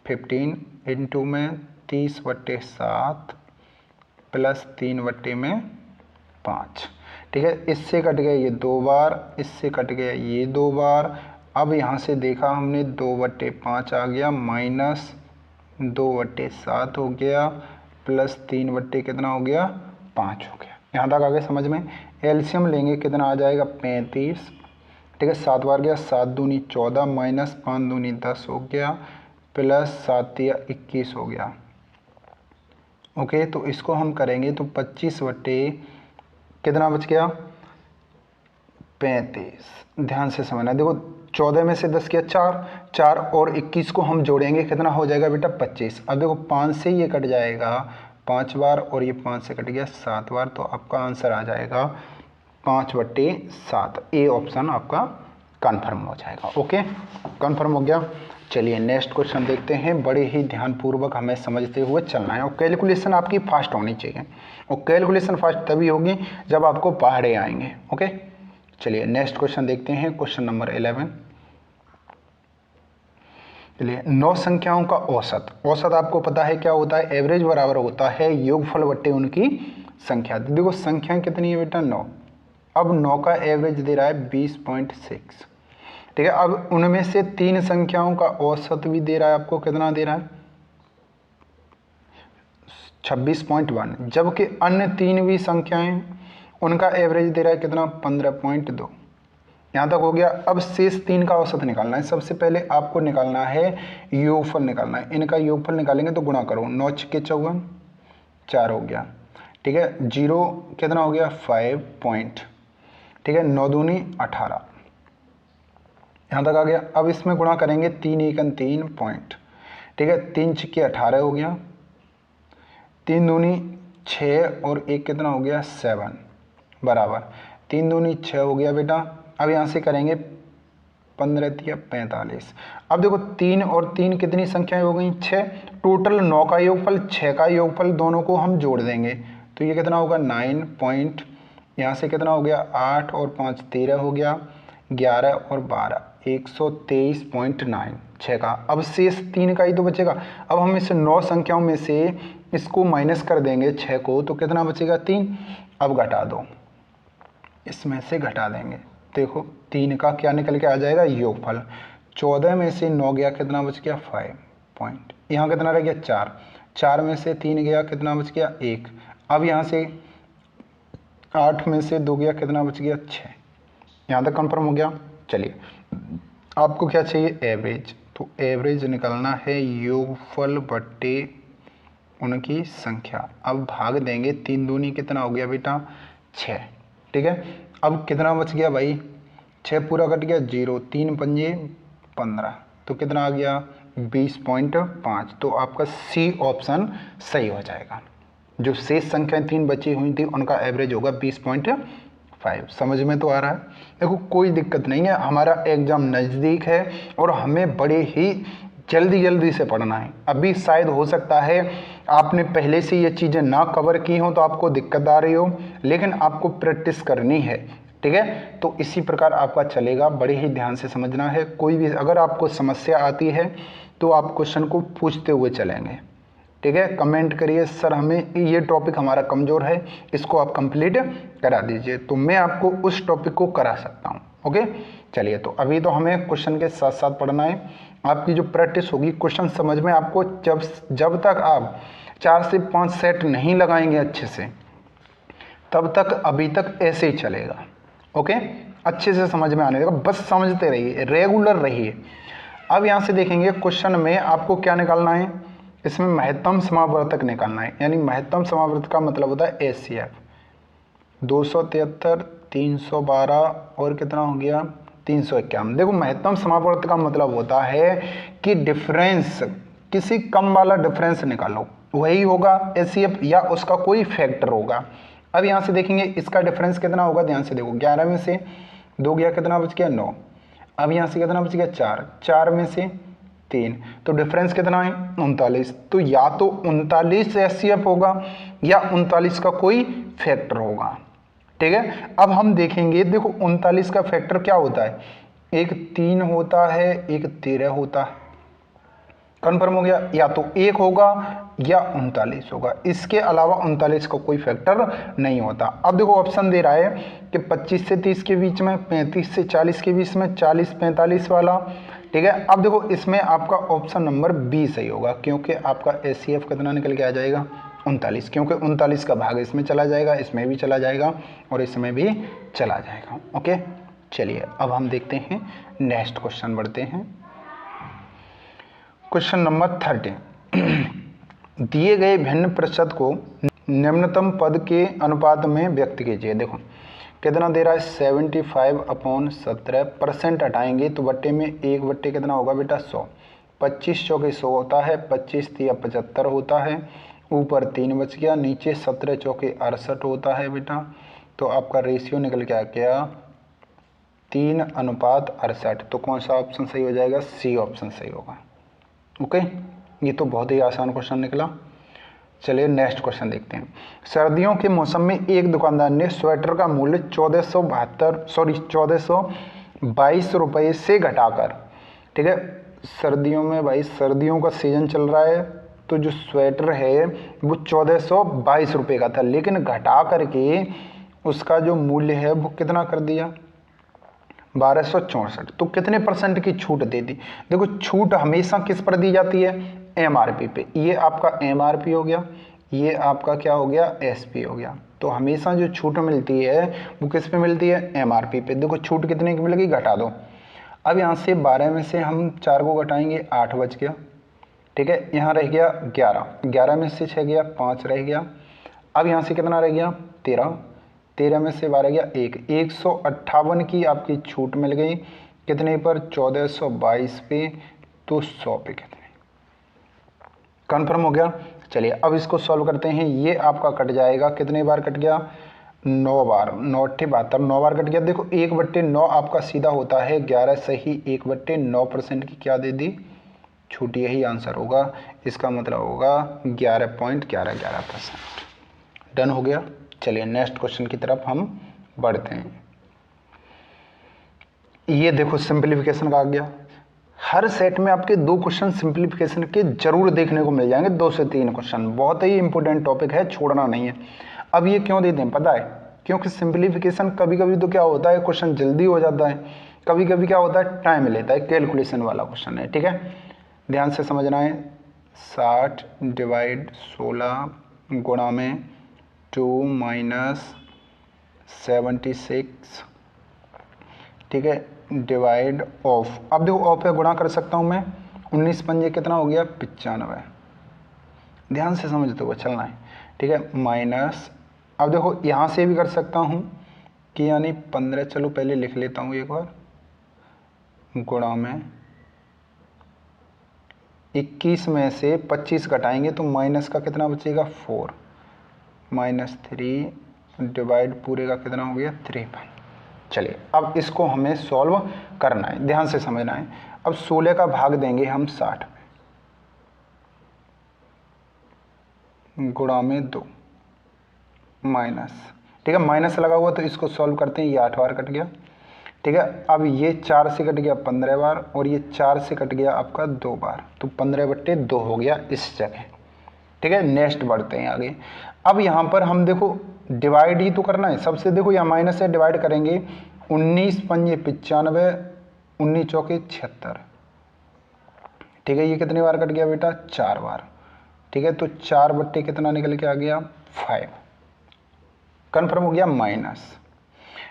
15 इंटू में 30/7 प्लस 3/5। ठीक है, इससे कट गया ये 2 बार, इससे कट गया ये 2 बार। अब यहाँ से देखा हमने 2/5 आ गया माइनस 2/7 हो गया प्लस 3 कितना हो गया 5 हो गया। यहाँ तक आगे समझ में। एलसीएम लेंगे कितना आ जाएगा 35। ठीक है, 7 बार गया 7 दूनी 14 माइनस 5 दूनी 10 हो गया प्लस 7 या 21 हो गया। ओके, तो इसको हम करेंगे तो 25 बटे कितना बच गया 35। ध्यान से समझना, देखो 14 में से 10 किया 4 और 21 को हम जोड़ेंगे कितना हो जाएगा बेटा 25। अब देखो 5 से ये कट जाएगा 5 बार और ये 5 से कट गया 7 बार, तो आपका आंसर आ जाएगा 5/7। ए ऑप्शन आपका कन्फर्म हो जाएगा। ओके, कन्फर्म हो गया। चलिए नेक्स्ट क्वेश्चन देखते हैं। बड़े ही ध्यानपूर्वक हमें समझते हुए चलना है और कैलकुलेशन आपकी फास्ट होनी चाहिए, और कैलकुलेशन फास्ट तभी होगी जब आपको पहाड़े आएंगे। ओके, चलिए नेक्स्ट क्वेश्चन देखते हैं। Question number 11। चलिए 9 संख्याओं का औसत। औसत आपको पता है क्या होता है, एवरेज बराबर होता है योगफल बट्टे उनकी संख्या। देखो संख्या कितनी है बेटा 9। अब 9 का एवरेज दे रहा है 20.6। ठीक है, अब उनमें से 3 संख्याओं का औसत भी दे रहा है आपको, कितना दे रहा है 26.1, जबकि अन्य 3 भी संख्याएं उनका एवरेज दे रहा है कितना 15.2। यहाँ तक हो गया। अब शेष 3 का औसत निकालना है। सबसे पहले आपको निकालना है योगफल निकालना है। इनका योगफल निकालेंगे तो गुणा करो, 9 छक्के 54 4 हो गया। ठीक है, 0 कितना हो गया 5 पॉइंट। ठीक है, 9 दूनी 18, यहाँ तक आ गया। अब इसमें गुणा करेंगे 3 एकन 3 पॉइंट। ठीक है, 3 छक्के 18 हो गया, 3 दूनी 6 और 1 कितना हो गया 7 बराबर 3 दूनी 6 हो गया बेटा। अब यहाँ से करेंगे 15 या 45। अब देखो 3 और 3 कितनी संख्याएं हो गई 6। टोटल 9 का योगफल 6 का योगफल दोनों को हम जोड़ देंगे तो ये कितना होगा 9 पॉइंट। यहाँ से कितना हो गया 8 और 5 13 हो गया, 11 और 12 123.9 6 का। अब शेष 3 का ही तो बचेगा। अब हम इस 9 संख्याओं में से इसको माइनस कर देंगे 6 को, तो कितना बचेगा 3। अब घटा दो, इसमें से घटा देंगे, देखो 3 का क्या निकल के आ जाएगा योगफल। 14 में से 9 गया कितना बच गया 5 पॉइंट। यहाँ कितना रह गया 4, 4 में से 3 गया कितना बच गया 1। अब यहाँ से 8 में से 2 गया कितना बच गया 6। यहाँ तक कंफर्म हो गया। चलिए आपको क्या चाहिए एवरेज, तो एवरेज निकालना है योगफल बट्टे उनकी संख्या। अब भाग देंगे 3 दूनी कितना हो गया बेटा 6। ठीक है, अब कितना बच गया भाई 6 पूरा कट गया 0, 3 पंजे 15, तो कितना आ गया 20.5। तो आपका सी ऑप्शन सही हो जाएगा। जो शेष संख्याएं 3 बची हुई थी उनका एवरेज होगा 20.5। समझ में तो आ रहा है। देखो कोई दिक्कत नहीं है, हमारा एग्जाम नज़दीक है और हमें बड़े ही जल्दी से पढ़ना है। अभी शायद हो सकता है आपने पहले से ये चीज़ें ना कवर की हो तो आपको दिक्कत आ रही हो, लेकिन आपको प्रैक्टिस करनी है। ठीक है, तो इसी प्रकार आपका चलेगा। बड़े ही ध्यान से समझना है। कोई भी अगर आपको समस्या आती है तो आप क्वेश्चन को पूछते हुए चलेंगे। ठीक है, कमेंट करिए सर हमें ये टॉपिक हमारा कमज़ोर है, इसको आप कंप्लीट करा दीजिए, तो मैं आपको उस टॉपिक को करा सकता हूँ। ओके, चलिए तो अभी तो हमें क्वेश्चन के साथ साथ पढ़ना है। आपकी जो प्रैक्टिस होगी क्वेश्चन समझ में आपको जब तक आप 4 से 5 सेट नहीं लगाएंगे अच्छे से, तब तक अभी तक ऐसे ही चलेगा। ओके, अच्छे से समझ में आने देगा, बस समझते रहिए, रेगुलर रहिए। अब यहाँ से देखेंगे क्वेश्चन में आपको क्या निकालना है, इसमें महत्तम समावर्तक निकालना है। यानी महत्तम समावर्तक का मतलब होता है एचसीएफ। 273, 312 और कितना हो गया 351। देखो महत्तम समावर्तक का मतलब होता है कि डिफरेंस, किसी कम वाला डिफरेंस निकालो, वही होगा एचसीएफ या उसका कोई फैक्टर होगा। अब यहाँ से देखेंगे इसका डिफरेंस कितना होगा, ध्यान से देखो 11 में से 2 गया कितना बच गया 9। अब यहाँ से कितना बच गया 4, 4 में से 3, तो डिफरेंस कितना है 39। तो या तो 39 HCF होगा या 39 का कोई फैक्टर होगा। ठीक है, अब हम देखेंगे, देखो 39 का फैक्टर क्या होता है, एक 3 होता है, एक 13 होता है। कन्फर्म हो गया, या तो 1 होगा या 39 होगा, इसके अलावा 39 का कोई फैक्टर नहीं होता। अब देखो ऑप्शन दे रहा है कि 25 से 30 के बीच में, 35 से 40 के बीच में, 40-45 वाला। ठीक है, अब देखो इसमें आपका ऑप्शन नंबर बी सही होगा, क्योंकि आपका HCF कितना निकल के आ जाएगा 39, क्योंकि 39 का भाग इसमें चला जाएगा, इसमें भी चला जाएगा और इसमें भी चला जाएगा। ओके, चलिए अब हम देखते हैं नेक्स्ट क्वेश्चन, बढ़ते हैं। क्वेश्चन नंबर 30, दिए गए भिन्न प्रतिशत को निम्नतम पद के अनुपात में व्यक्त कीजिए। देखो कितना दे रहा है 75/17%, हटाएंगे तो बट्टे में 1 बट्टे कितना होगा बेटा 100, 25 चौके 100 होता है, 25 तिया 75 होता है, ऊपर 3 बच गया, नीचे 17 चौके 68 होता है बेटा। तो आपका रेशियो निकल के आ गया 3:68। तो कौन सा ऑप्शन सही हो जाएगा, सी ऑप्शन सही होगा। ओके, ये तो बहुत ही आसान क्वेश्चन निकला। चलिए नेक्स्ट क्वेश्चन देखते हैं। सर्दियों के मौसम में एक दुकानदार ने स्वेटर का मूल्य 1422 रुपये से घटाकर, ठीक है, सर्दियों में भाई सर्दियों का सीजन चल रहा है, तो जो स्वेटर है वो 1422 रुपये का था, लेकिन घटा करके उसका जो मूल्य है वो कितना कर दिया 1264। तो कितने परसेंट की छूट दे दी। देखो छूट हमेशा किस पर दी जाती है, MRP पे। ये आपका MRP हो गया, ये आपका क्या हो गया SP हो गया। तो हमेशा जो छूट मिलती है वो किस पे मिलती है, MRP पे। देखो छूट कितने की मिलेगी, घटा दो। अब यहाँ से 12 में से हम 4 को घटाएंगे, 8 बच गया। ठीक है, यहाँ रह गया 11, 11 में से 6 गया, 5 रह गया। अब यहाँ से कितना रह गया 13, 13 में से 12 गया 1, 158 की आपकी छूट मिल गई। कितने पर, 1422 पे, तो 100 पे कितने। कंफर्म हो गया। चलिए अब इसको सॉल्व करते हैं। ये आपका कट जाएगा, कितने बार कट गया 9 बार, 9×8 9 बार कट गया। देखो 1/9 आपका सीधा होता है 11 सही, 1/9% की क्या दे दी छूट, यही आंसर होगा। इसका मतलब होगा 11.11%। डन हो गया। चलिए नेक्स्ट क्वेश्चन की तरफ हम बढ़ते हैं। ये देखो सिंपलीफिकेशन का आ गया। हर सेट में आपके 2 क्वेश्चन सिंपलीफिकेशन के जरूर देखने को मिल जाएंगे, 2 से 3 क्वेश्चन। बहुत ही इंपॉर्टेंट टॉपिक है, छोड़ना नहीं है। अब ये क्यों देते हैं पता है, क्योंकि सिंपलीफिकेशन कभी कभी तो क्या होता है क्वेश्चन जल्दी हो जाता है, कभी कभी क्या होता है टाइम लेता है, कैलकुलेशन वाला क्वेश्चन है। ठीक है, ध्यान से समझना है। 60 / 16 गुणा में 2 - 76, ठीक है, डिवाइड ऑफ। अब देखो ऑफ पे गुणा कर सकता हूँ मैं, 19 पंजे कितना हो गया 95। ध्यान से समझते हुए चलना है। ठीक है, माइनस, अब देखो यहाँ से भी कर सकता हूँ कि यानी 15, चलो पहले लिख लेता हूँ एक बार, गुणा में 21 में से 25 घटाएंगे तो माइनस का कितना बचेगा 4, -3 डिवाइड पूरे का कितना हो गया 53। चलिए अब इसको हमें सॉल्व करना है, ध्यान से समझना है। अब 16 का भाग देंगे हम 60 में, गुणा में 2 माइनस, ठीक है, माइनस लगा हुआ तो इसको सॉल्व करते हैं। ये 8 बार कट गया। ठीक है, अब ये 4 से कट गया 15 बार और ये 4 से कट गया आपका 2 बार, तो 15/2 हो गया इस जगह। ठीक है, नेक्स्ट बढ़ते हैं आगे। अब यहाँ पर हम देखो डिवाइड ही तो करना है सबसे। देखो यहाँ माइनस से डिवाइड करेंगे, 19 पंजे 95, 19 चौके 76। ठीक है, ये कितनी बार कट गया बेटा 4 बार। ठीक है, तो 4 कितना निकल के आ गया 5। कन्फर्म हो गया माइनस।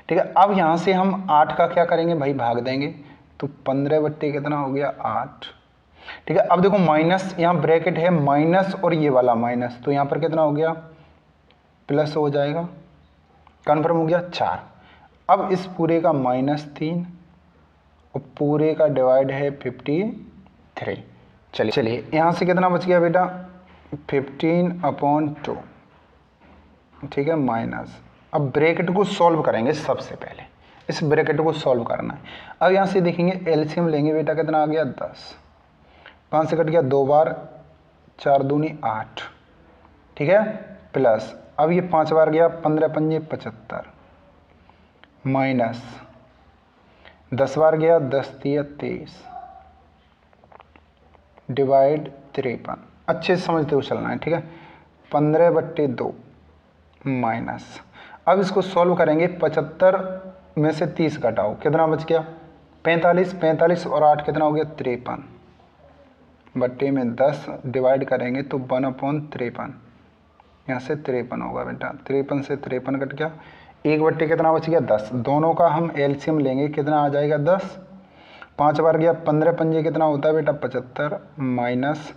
ठीक है, अब यहाँ से हम 8 का क्या करेंगे भाई भाग देंगे, तो 15 कितना हो गया 8। ठीक है, अब देखो माइनस, यहाँ ब्रैकेट है माइनस और ये वाला माइनस, तो यहाँ पर कितना हो गया प्लस हो जाएगा। कन्फर्म हो गया 4। अब इस पूरे का -3 और पूरे का डिवाइड है 53। चलिए यहाँ से कितना बच गया बेटा 15/2। ठीक है, माइनस। अब ब्रैकेट को सॉल्व करेंगे सबसे पहले, इस ब्रैकेट को सॉल्व करना है। अब यहाँ से देखेंगे एलसीएम लेंगे बेटा, कितना आ गया 10। 5 से कट गया 2 बार, 4 दूनी 8, ठीक है, प्लस अब ये 5 बार गया, 15 पंजे 75, माइनस 10 बार गया, 10 तिया 23, डिवाइड 53। अच्छे से समझते हुए चलना है, ठीक है। 15/2 माइनस, अब इसको सॉल्व करेंगे। 75 में से 30 घटाओ, कितना बच गया 45, 45 और 8 कितना हो गया 53, बट्टे में 10 डिवाइड करेंगे तो 1/53, यहाँ से 53 होगा बेटा। 53 से 53 कट गया, 1/, कितना बच गया 10। दोनों का हम एलसीएम लेंगे, कितना आ जाएगा 10। 5 बार गया, 15 पंजे कितना होता है बेटा 75, माइनस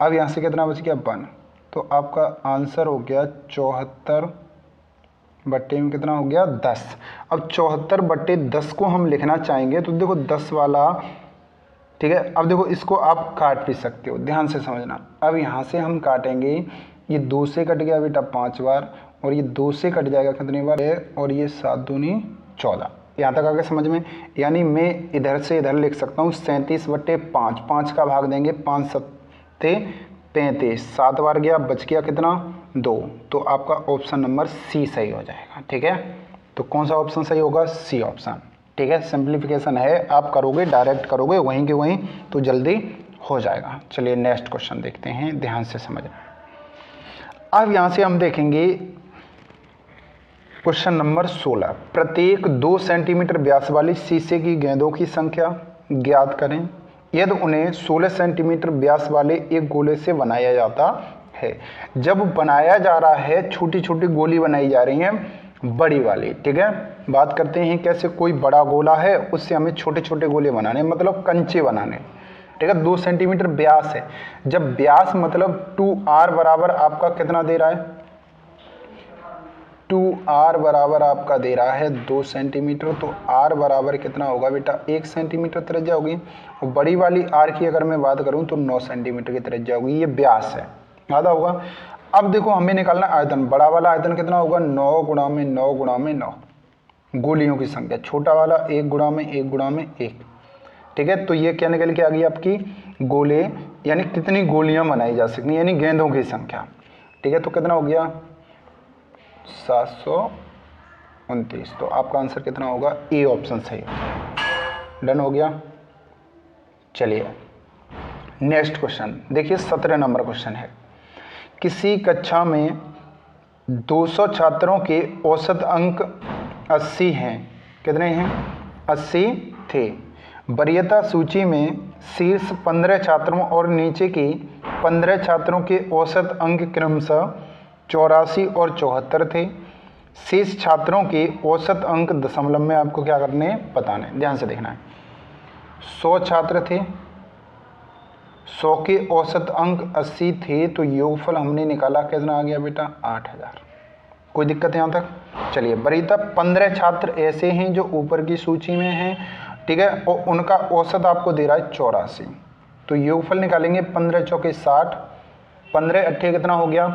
अब यहाँ से कितना बच गया 1, तो आपका आंसर हो गया 74 बट्टे में कितना हो गया 10। अब 74/10 को हम लिखना चाहेंगे तो देखो 10 वाला, ठीक है। अब देखो इसको आप काट भी सकते हो, ध्यान से समझना। अब यहाँ से हम काटेंगे, ये 2 से कट गया बेटा 5 बार, और ये 2 से कट जाएगा कितनी बार, और ये 7 दूनी 14। यहाँ तक आगे समझ में। यानी मैं इधर से इधर लिख सकता हूँ 37/5, 5 का भाग देंगे, 5 सत्ते 35, 7 बार गया, बच गया कितना 2, तो आपका ऑप्शन नंबर सी सही हो जाएगा, ठीक है। तो कौन सा ऑप्शन सही होगा, सी ऑप्शन, ठीक है। सिंप्लीफिकेशन है, आप करोगे डायरेक्ट करोगे वहीं के वहीं तो जल्दी हो जाएगा। चलिए नेक्स्ट क्वेश्चन देखते हैं, ध्यान से समझना। अब यहाँ से हम देखेंगे क्वेश्चन नंबर 16। प्रत्येक 2 सेंटीमीटर व्यास वाली शीशे की गेंदों की संख्या ज्ञात करें यदि उन्हें 16 सेंटीमीटर व्यास वाले एक गोले से बनाया जाता है। जब बनाया जा रहा है, छोटी छोटी गोली बनाई जा रही हैं बड़ी वाली, ठीक है। बात करते हैं कैसे, कोई बड़ा गोला है उससे हमें छोटे छोटे गोले बनाने, मतलब कंचे बनाने, ठीक है। 2 सेंटीमीटर व्यास है। जब व्यास मतलब 2r बराबर आपका कितना दे रहा है, 2r बराबर आपका दे रहा है 2 सेंटीमीटर, तो r बराबर कितना होगा बेटा 1 सेंटीमीटर त्रिज्या होगी। और बड़ी वाली r की अगर मैं बात करूं तो 9 सेंटीमीटर की त्रिज्या होगी। ये व्यास है, याद होगा। अब देखो हमें निकालना आयतन। बड़ा वाला आयतन कितना होगा 9 गुणा में 9 गुणा में 9 गोलियों की संख्या। छोटा वाला 1 गुणा में 1 गुणा में 1, ठीक है। तो ये क्या निकल के आ गई आपकी गोले, यानी कितनी गोलियां बनाई जा सकती, यानी गेंदों की संख्या, ठीक है। तो कितना हो गया 729। तो आपका आंसर कितना होगा, ए ऑप्शन सही होगा। डन हो गया। चलिए नेक्स्ट क्वेश्चन देखिए, 17 नंबर क्वेश्चन है। किसी कक्षा में 200 छात्रों के औसत अंक 80 हैं। कितने हैं 80 थे। वरीयता सूची में शीर्ष 15 छात्रों और नीचे के 15 छात्रों के औसत अंक क्रमशः 84 और 74 थे। शेष छात्रों के औसत अंक दशमलव में आपको क्या करने बताने, ध्यान से देखना है। 100 छात्र थे, 100 के औसत अंक 80 थे, तो योगफल हमने निकाला कितना आ गया बेटा 8000। कोई दिक्कत यहाँ तक। चलिए वरीयता 15 छात्र ऐसे हैं जो ऊपर की सूची में हैं, ठीक है, और उनका औसत आपको दे रहा है 84। तो योगफल निकालेंगे 15 चौके 60, 15 अट्ठे कितना हो गया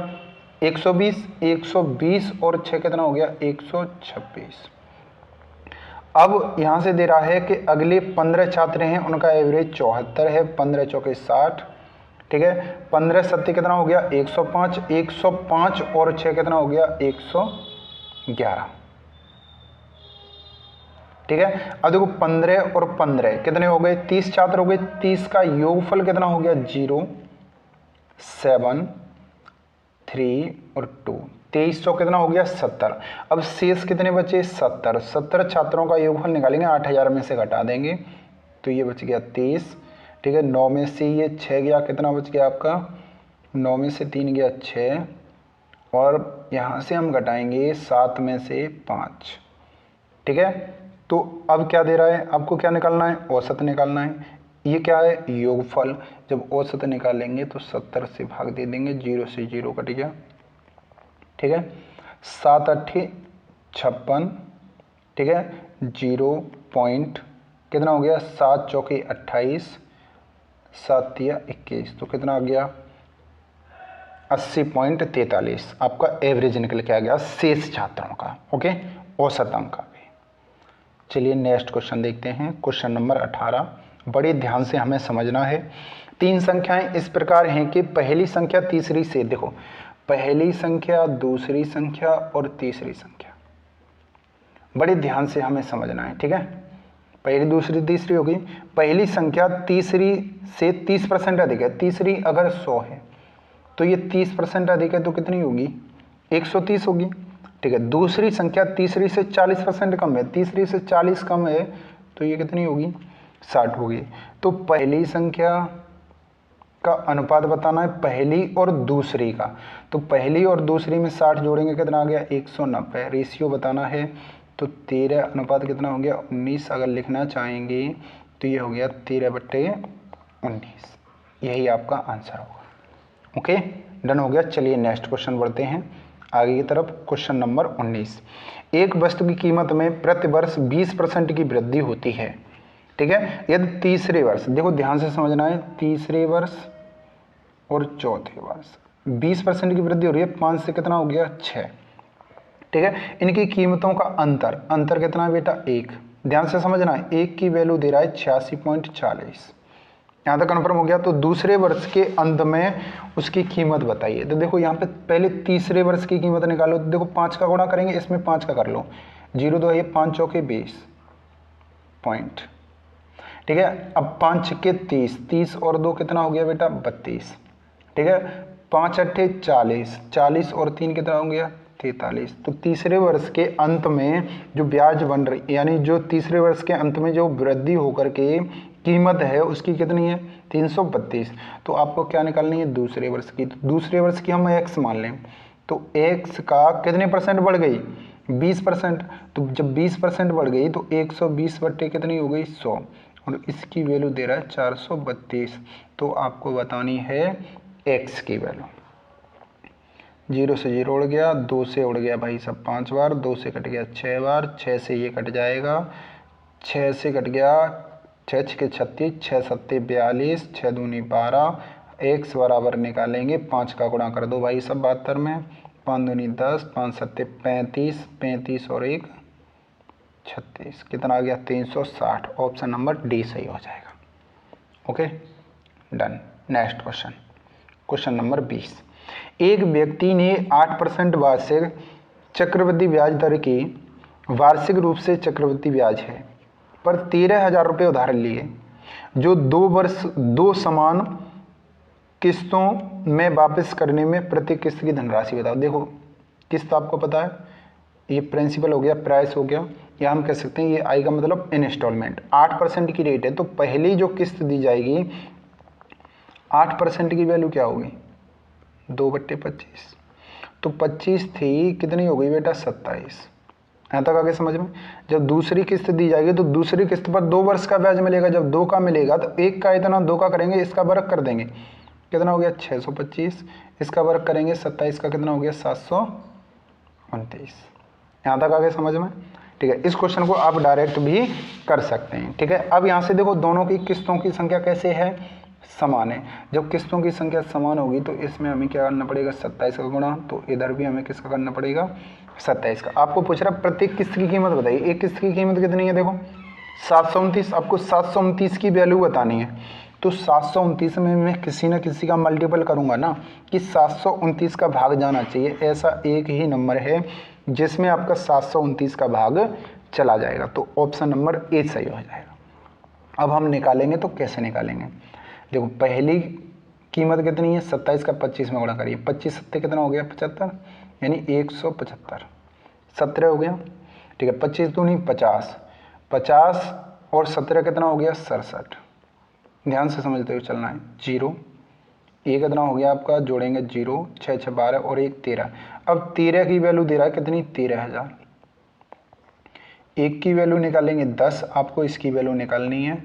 120, 120 और 6 कितना हो गया 126। अब यहाँ से दे रहा है कि अगले 15 छात्र हैं, उनका एवरेज 74 है। 15 चौके 60, ठीक है। 15 सत्ते कितना हो गया 105, 105 और 6 कितना हो गया 111, ठीक है। अब देखो 15 और 15 कितने हो गए 30 छात्र हो गए। 30 का योगफल कितना हो गया 0, 7, 3 और 2, 23 चौक कितना हो गया 70। अब शेष कितने बचे 70। 70 छात्रों का योगफल निकालेंगे, 8000 में से घटा देंगे तो ये बच गया 23, ठीक है। 9 में से ये 6 गया, कितना बच गया आपका 9 में से 3 गया 6, और यहाँ से हम घटाएंगे 7 में से 5, ठीक है। तो अब क्या दे रहा है आपको, क्या निकालना है औसत निकालना है। ये क्या है योगफल। जब औसत निकालेंगे तो 70 से भाग दे देंगे, 0 से 0 कट गया, ठीक है। 7 अट्ठे 56, ठीक है। 0 पॉइंट कितना हो गया 7 चौके 28, 7 तिया 21, तो कितना आ गया 80.43 आपका एवरेज निकल के आ गया शेष छात्रों का, ओके, औसत अंक का भी। चलिए नेक्स्ट क्वेश्चन देखते हैं, क्वेश्चन नंबर 18। बड़े ध्यान से हमें समझना है। तीन संख्याएं इस प्रकार हैं कि पहली संख्या तीसरी से, देखो पहली संख्या, दूसरी संख्या और तीसरी संख्या, बड़े ध्यान से हमें समझना है, ठीक है। पहली, दूसरी, तीसरी होगी। पहली संख्या तीसरी से 30% अधिक है। तीसरी अगर 100 है तो ये 30% अधिक है तो कितनी होगी? 130 होगी, ठीक है। दूसरी संख्या तीसरी से 40% कम है। तीसरी से 40 कम है तो ये कितनी होगी? 60 होगी। तो पहली संख्या का अनुपात बताना है, पहली और दूसरी का। तो पहली और दूसरी में 60 जोड़ेंगे, कितना आ गया? 190। रेशियो बताना है तो 13 अनुपात कितना हो गया? 19। अगर लिखना चाहेंगे तो ये हो गया 13/19। यही आपका आंसर होगा। ओके, डन हो गया। चलिए नेक्स्ट क्वेश्चन बढ़ते हैं आगे की तरफ। Question number 19। एक वस्तु की कीमत में प्रति वर्ष 20% की वृद्धि होती है, ठीक है। यदि तीसरे वर्ष, देखो ध्यान से समझना है, तीसरे वर्ष और चौथे वर्ष 20% की वृद्धि हो रही है। 5 से कितना हो गया? 6, ठीक है। इनकी कीमतों का अंतर कितना है बेटा? 1। ध्यान से समझना है, 1 की वैल्यू दे रहा है 86.40। यहाँ तक कन्फर्म हो गया। तो दूसरे वर्ष के अंत में उसकी कीमत बताइए। तो देखो यहाँ पे पहले तीसरे वर्ष की कीमत निकालो। तो देखो 5 का गुणा करेंगे, इसमें 5 का कर लो। 0 2 है, 5 चौके 20 पॉइंट, ठीक है। अब 5 छक्के 30, 30 और 2 कितना हो गया बेटा? 32, ठीक है। 5 अट्ठे 40, 40 और 3 कितना हो गया? 43। तो तीसरे वर्ष के अंत में जो ब्याज बन रही, यानी जो तीसरे वर्ष के अंत में जो वृद्धि होकर के कीमत है उसकी कितनी है? 332। तो आपको क्या निकालनी है? दूसरे वर्ष की। तो दूसरे वर्ष की हम x मान लें तो x का कितने परसेंट बढ़ गई? 20%। तो जब 20% बढ़ गई तो 120 बट्टे कितनी हो गई? 100। और इसकी वैल्यू दे रहा है 432। तो आपको बतानी है x की वैल्यू। 0 से 0 उड़ गया, 2 से उड़ गया भाई सब 5 बार, 2 से कट गया 6 बार, 6 से ये कट जाएगा, 6 से कट गया 6 छके 36, 6 सत्ते 42, 6 दूनी 12। x बराबर निकालेंगे, 5 का गुणा कर दो भाई सब 72 में, 5 दूनी 10, 5 सत्ते 35, 35 और 1 36, कितना आ गया? 360। ऑप्शन नंबर डी सही हो जाएगा। Okay, done. Next question, question number 20। एक व्यक्ति ने 8% वार्षिक चक्रवृद्धि ब्याज दर की, वार्षिक रूप से चक्रवृद्धि ब्याज है, पर 13,000 रुपये उधार लिए, जो 2 वर्ष 2 समान किस्तों में वापस करने में प्रति किस्त की धनराशि बताओ। देखो किस्त आपको पता है, ये प्रिंसिपल हो गया, प्राइस हो गया, या हम कह सकते हैं ये आई का मतलब इंस्टॉलमेंट। 8% की रेट है तो पहली जो किस्त दी जाएगी 8% की वैल्यू क्या होगी? 2/25। तो 25 थी, कितनी हो गई बेटा? 27। यहाँ तक आगे समझ में। जब दूसरी किस्त दी जाएगी तो दूसरी किस्त पर 2 वर्ष का ब्याज मिलेगा। जब 2 का मिलेगा तो 1 का इतना, 2 का करेंगे, इसका वर्ग कर देंगे, कितना हो गया? 625। इसका वर्ग करेंगे 27 का, कितना हो गया? 729। यहाँ तक आगे समझ में, ठीक है। इस क्वेश्चन को आप डायरेक्ट भी कर सकते हैं, ठीक है। अब यहाँ से देखो दोनों की किस्तों की संख्या कैसे है? समान है। जब किस्तों की संख्या समान होगी तो इसमें हमें क्या करना पड़ेगा? 27 का गुणा, तो इधर भी हमें किसका करना पड़ेगा? 27 का। आपको पूछ रहा प्रत्येक किस्त की कीमत बताइए। एक किस्त की कीमत कितनी है? देखो 729। आपको 729 की वैल्यू बतानी है। तो 729 में मैं किसी न किसी का मल्टीपल करूंगा ना, कि 729 का भाग जाना चाहिए। ऐसा एक ही नंबर है जिसमें आपका 729 का भाग चला जाएगा। तो ऑप्शन नंबर ए सही हो जाएगा। अब हम निकालेंगे तो कैसे निकालेंगे? देखो पहली कीमत कितनी है? 27 का 25 में गुणा करिए। 25 सत्ते कितना हो गया? 75, यानी 175। 17 हो गया, ठीक है। 25 दूनी 50, 50 और 17 कितना हो गया? 67। ध्यान से समझते हुए चलना है। 0, ये कितना हो गया आपका? जोड़ेंगे 0, 6 6 12 और 1 13। अब 13 की वैल्यू दे रहा है कितनी? 13,000। 1 की वैल्यू निकालेंगे 10, आपको इसकी वैल्यू निकालनी है,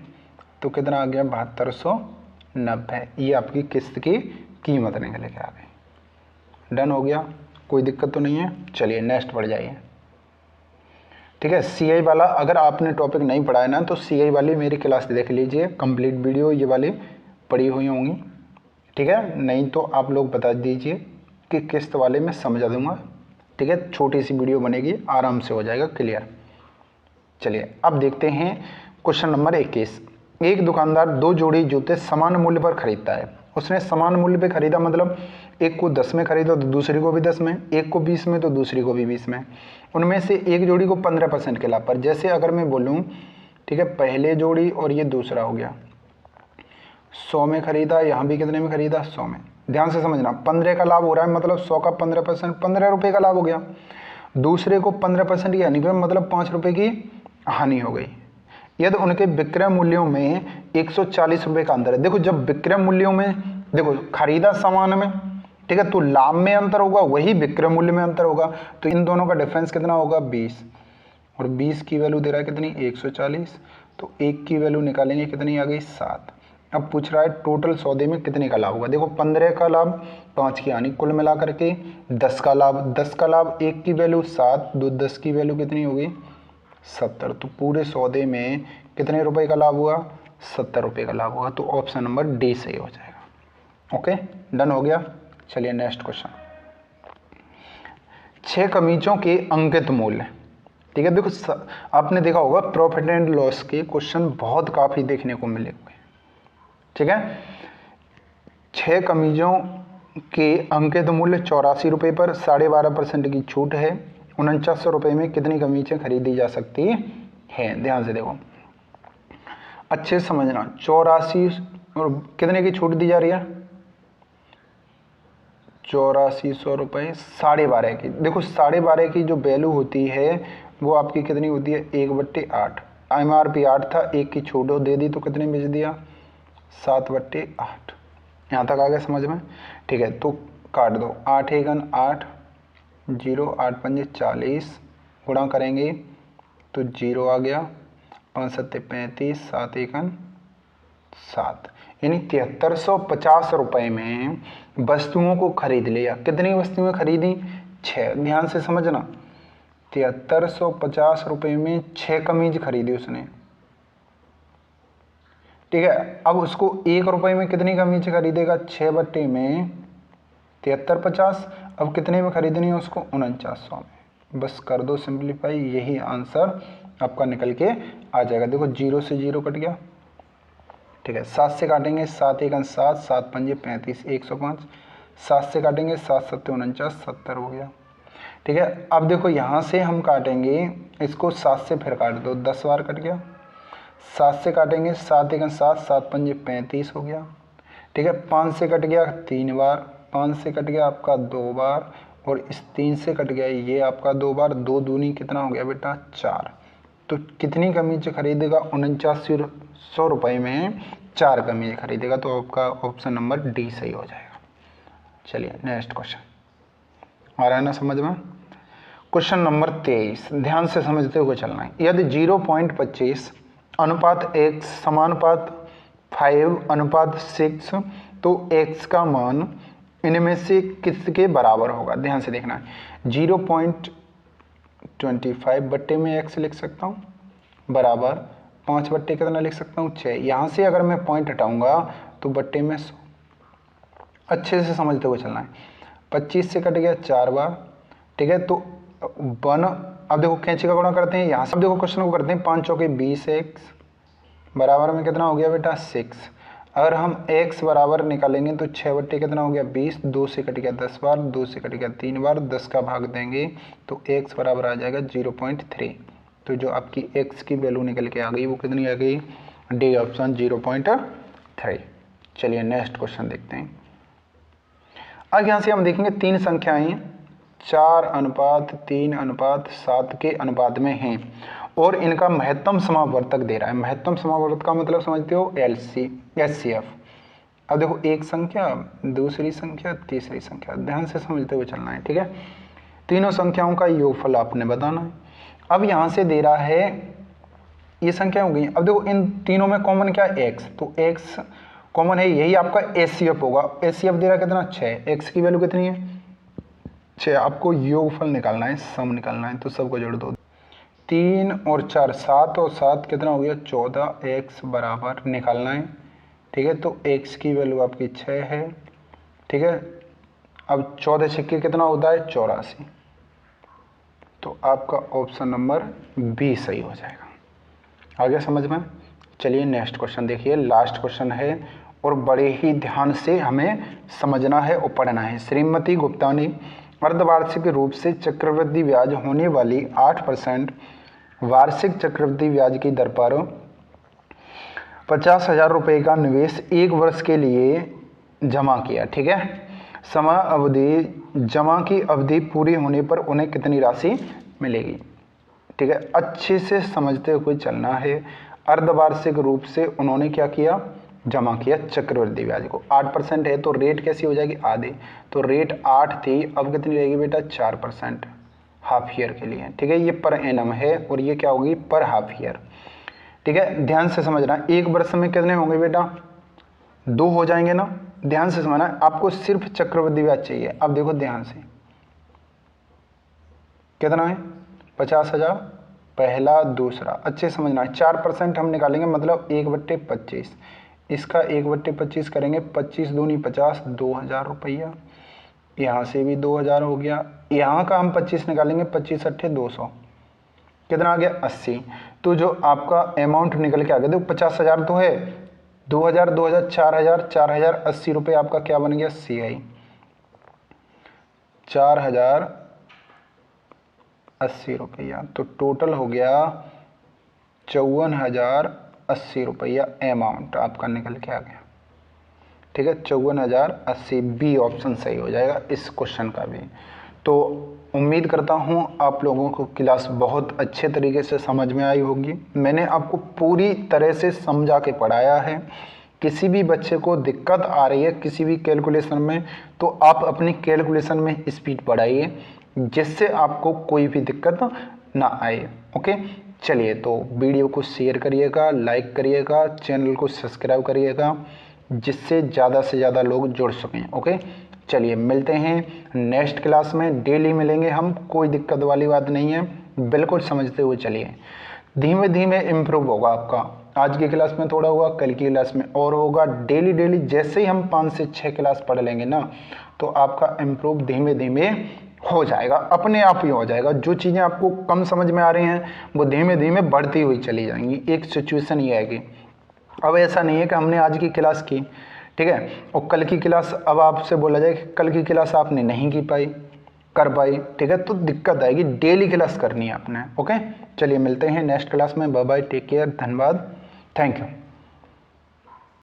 तो कितना आ गया? 7290। ये आपकी किस्त की कीमत निकल के आ गई। डन हो गया, कोई दिक्कत तो नहीं है। चलिए नेक्स्ट बढ़ जाइए, ठीक है। सीआई वाला अगर आपने टॉपिक नहीं पढ़ा है ना तो सीआई वाली मेरी क्लास देख लीजिए, कंप्लीट वीडियो ये वाली पढ़ी हुई होंगी, ठीक है। नहीं तो आप लोग बता दीजिए कि किस्त वाले में समझा दूंगा, ठीक है। छोटी सी वीडियो बनेगी, आराम से हो जाएगा क्लियर। चलिए अब देखते हैं क्वेश्चन नंबर 21। एक दुकानदार 2 जोड़ी जूते समान मूल्य पर खरीदता है। उसने समान मूल्य पे खरीदा मतलब एक को 10 में खरीदा तो दूसरी को भी 10 में, एक को 20 में तो दूसरी को भी 20 में। उनमें से एक जोड़ी को 15% के लाभ पर। जैसे अगर मैं बोलूँ, ठीक है, पहले जोड़ी और ये दूसरा हो गया, 100 में खरीदा, यहाँ भी कितने में खरीदा, 100 में। ध्यान से समझना, 15 का लाभ हो रहा है मतलब 100 का 15%, 15 रुपये का लाभ हो गया। दूसरे को 15% की हानि पर मतलब 5 रुपये की हानि हो गई। यदि उनके विक्रय मूल्यों में 140 रुपये का अंतर है। देखो जब विक्रय मूल्यों में, देखो खरीदा सामान में, ठीक है, तो लाभ में अंतर होगा, वही विक्रय मूल्य में अंतर होगा। तो इन दोनों का डिफरेंस कितना होगा, 20, और 20 की वैल्यू दे रहा है कितनी, 140। तो 1 की वैल्यू निकालेंगे, कितनी आ गई, 7। अब पूछ रहा है टोटल सौदे में कितने का लाभ होगा। देखो 15 का लाभ, 5 की हानि, कुल मिला करके 10 का लाभ। 10 का लाभ, 1 की वैल्यू 7, 2 10 की वैल्यू कितनी होगी, 70। तो पूरे सौदे में कितने रुपए का लाभ हुआ, 70 रुपये का लाभ होगा। तो ऑप्शन नंबर डी सही हो जाएगा। ओके, डन हो गया। चलिए नेक्स्ट क्वेश्चन। 6 कमीजों के अंकित मूल्य, ठीक है। देखो आपने देखा होगा प्रॉफिट एंड लॉस के क्वेश्चन बहुत काफ़ी देखने को मिले हुए, ठीक है। 6 कमीजों के अंकित मूल्य 84 रुपये पर 12.5% की छूट है। 4900 रुपये में कितनी कमीजें खरीदी जा सकती हैं। ध्यान से देखो, अच्छे से समझना। 84 और कितने की छूट दी जा रही है, 8400 रुपये, 12.5 की। देखो 12.5 की जो वैल्यू होती है वो आपकी कितनी होती है, 1/8। MRP 8 था, 1 की छूट दे दी तो कितने बेच दिया, 7/8। यहाँ तक आ गया समझ में, ठीक है। तो काट दो, 8 एकन 8, 0, 8 पंजे 40, गुणा करेंगे तो 0 आ गया, 5 सत्ते 35, 7 एकन 7, यानी 7350 रुपये में वस्तुओं को खरीद लिया। कितनी वस्तुएं खरीदी, 6। ध्यान से समझना, 7350 रुपये में 6 कमीज खरीदी उसने, ठीक है। अब उसको 1 रुपये में कितनी कमीज खरीदेगा, 6 बट्टे में 7350। अब कितने में खरीदनी है उसको, 4900 में। बस कर दो सिंप्लीफाई, यही आंसर आपका निकल के आ जाएगा। देखो 0 से 0 कट गया, ठीक है। 7 से काटेंगे, 7 एकन 7, 7 पंजे 35, 105। 7 से काटेंगे, 7 सत्ते 49, 70 हो गया, ठीक है। अब देखो यहाँ से हम काटेंगे इसको, 7 से फिर काट दो, 10 बार कट गया। 7 से काटेंगे, 7 एकन 7, 7 पंजे 35 हो गया, ठीक है। 5 से कट गया 3 बार, 5 से कट गया आपका 2 बार, और इस 3 से कट गया ये आपका 2 बार। 2 दूनी कितना हो गया बेटा, 4। तो कितनी कमीज खरीदेगा, 4900 रुपये में 4 कमीज खरीदेगा। तो आपका ऑप्शन नंबर डी सही हो जाएगा। चलिए नेक्स्ट क्वेश्चन आ रहा है ना समझ में। क्वेश्चन नंबर 23, ध्यान से समझते हुए चलना है। यदि 0.25 अनुपात x समानुपात 5:6 तो x का मान इनमें से किसके बराबर होगा। ध्यान से देखना है, 0.25 बट्टे में x लिख सकता हूँ, बराबर 5 बट्टे कितना लिख सकता हूँ, 6। यहाँ से अगर मैं पॉइंट हटाऊंगा तो बट्टे में 100। अच्छे से समझते हुए चलना है। 25 से कट गया 4 बार, ठीक है। तो 1, अब देखो कैंची का गुणा करते हैं यहाँ से। अब देखो क्वेश्चन को करते हैं, 5 चौके 20x बराबर में कितना हो गया बेटा, 6। अगर हम x बराबर निकालेंगे तो 6 बट्टे कितना हो गया, 20। 2 से कट गया 10 बार, 2 से कट गया 3 बार, 10 का भाग देंगे तो x बराबर आ जाएगा 0.3। तो जो आपकी x की वैल्यू निकल के आ गई वो कितनी आ गई, डी ऑप्शन 0.3। चलिए नेक्स्ट क्वेश्चन देखते हैं। अब यहाँ से हम देखेंगे 3 संख्याएं 4:3:7 के अनुपात में हैं और इनका महत्तम समावर्तक दे रहा है। महत्तम समावर्तक का मतलब समझते हो, HCF। अब देखो एक संख्या, दूसरी संख्या, तीसरी संख्या, ध्यान से समझते हुए चलना है, ठीक है। तीनों संख्याओं का योगफल आपने बताना है। अब यहाँ से दे रहा है, ये संख्या हो गई। अब देखो इन तीनों में कॉमन क्या है, x, तो x कॉमन है, यही आपका HCF होगा। HCF दे रहा है कितना, 6। x की वैल्यू कितनी है, 6। आपको योगफल निकालना है, सम निकालना है, तो सबको जोड़ दो। 3 और 4 7 और 7 कितना हो गया, 14। x बराबर निकालना है, ठीक है। तो x की वैल्यू आपकी 6 है, ठीक है। अब 14 छक्के कितना होता है, 84। तो आपका ऑप्शन नंबर बी सही हो जाएगा। आ गया समझ में। चलिए नेक्स्ट क्वेश्चन देखिए, लास्ट क्वेश्चन है और बड़े ही ध्यान से हमें समझना है और पढ़ना है। श्रीमती गुप्ता ने अर्धवार्षिक रूप से चक्रवृद्धि ब्याज होने वाली 8% वार्षिक चक्रवृद्धि ब्याज की दर पर 50,000 रुपये का निवेश 1 वर्ष के लिए जमा किया। ठीक है, समय अवधि जमा की अवधि पूरी होने पर उन्हें कितनी राशि मिलेगी। ठीक है, अच्छे से समझते हुए चलना है। अर्धवार्षिक रूप से उन्होंने क्या किया, जमा किया चक्रवृद्धि ब्याज को। 8% है तो रेट कैसी हो जाएगी, आधे। तो रेट 8 थी, अब कितनी रहेगी बेटा, 4% हाफ ईयर के लिए। ठीक है, ये पर एनम है और ये क्या होगी, पर हाफ ईयर। ठीक है, ध्यान से समझना। 1 वर्ष में कितने होंगे बेटा, 2 हो जाएंगे ना। ध्यान से समझना, आपको सिर्फ चक्रवृद्धि ब्याज चाहिए। अब देखो ध्यान से, कितना है, 50,000 पहला, दूसरा। अच्छे समझना, 4% हम निकालेंगे, मतलब 1/25। इसका 1/25 करेंगे, 25 दूनी 50, 2,000 रुपया। यहाँ से भी 2,000 हो गया। यहाँ का हम 25 निकालेंगे, 25 अट्ठे 200, कितना आ गया, 80। तो जो आपका अमाउंट निकल के आ गया, देखो 50,000 तो है, 2,000 2,000 4,000 4,080 रुपये आपका क्या बन गया, CI 4,080 रुपया। तो टोटल हो गया 54,080 रुपया अमाउंट आपका निकल के आ गया। ठीक है, 54,080, बी ऑप्शन सही हो जाएगा इस क्वेश्चन का भी। तो उम्मीद करता हूँ आप लोगों को क्लास बहुत अच्छे तरीके से समझ में आई होगी। मैंने आपको पूरी तरह से समझा के पढ़ाया है। किसी भी बच्चे को दिक्कत आ रही है किसी भी कैलकुलेशन में, तो आप अपनी कैलकुलेशन में स्पीड बढ़ाइए, जिससे आपको कोई भी दिक्कत ना आए। ओके, चलिए तो वीडियो को शेयर करिएगा, लाइक करिएगा, चैनल को सब्सक्राइब करिएगा, जिससे ज़्यादा से ज़्यादा लोग जुड़ सकें। ओके, चलिए मिलते हैं नेक्स्ट क्लास में, डेली मिलेंगे हम, कोई दिक्कत वाली बात नहीं है, बिल्कुल समझते हुए चलिए। धीमे धीमे इम्प्रूव होगा आपका। आज की क्लास में थोड़ा हुआ, कल की क्लास में और होगा। डेली डेली जैसे ही हम 5 से 6 क्लास पढ़ लेंगे ना, तो आपका इम्प्रूव धीमे धीमे हो जाएगा, अपने आप ही हो जाएगा। जो चीज़ें आपको कम समझ में आ रही हैं वो धीमे धीमे बढ़ती हुई चली जाएंगी। एक सिचुएशन ये आएगी, अब ऐसा नहीं है कि हमने आज की क्लास की, ठीक है, और कल की क्लास अब आपसे बोला जाए कि कल की क्लास आपने नहीं की पाई, कर पाई, ठीक है, तो दिक्कत आएगी। डेली क्लास करनी है आपने। ओके, चलिए मिलते हैं नेक्स्ट क्लास में। बाय बाय, टेक केयर, धन्यवाद, थैंक यू।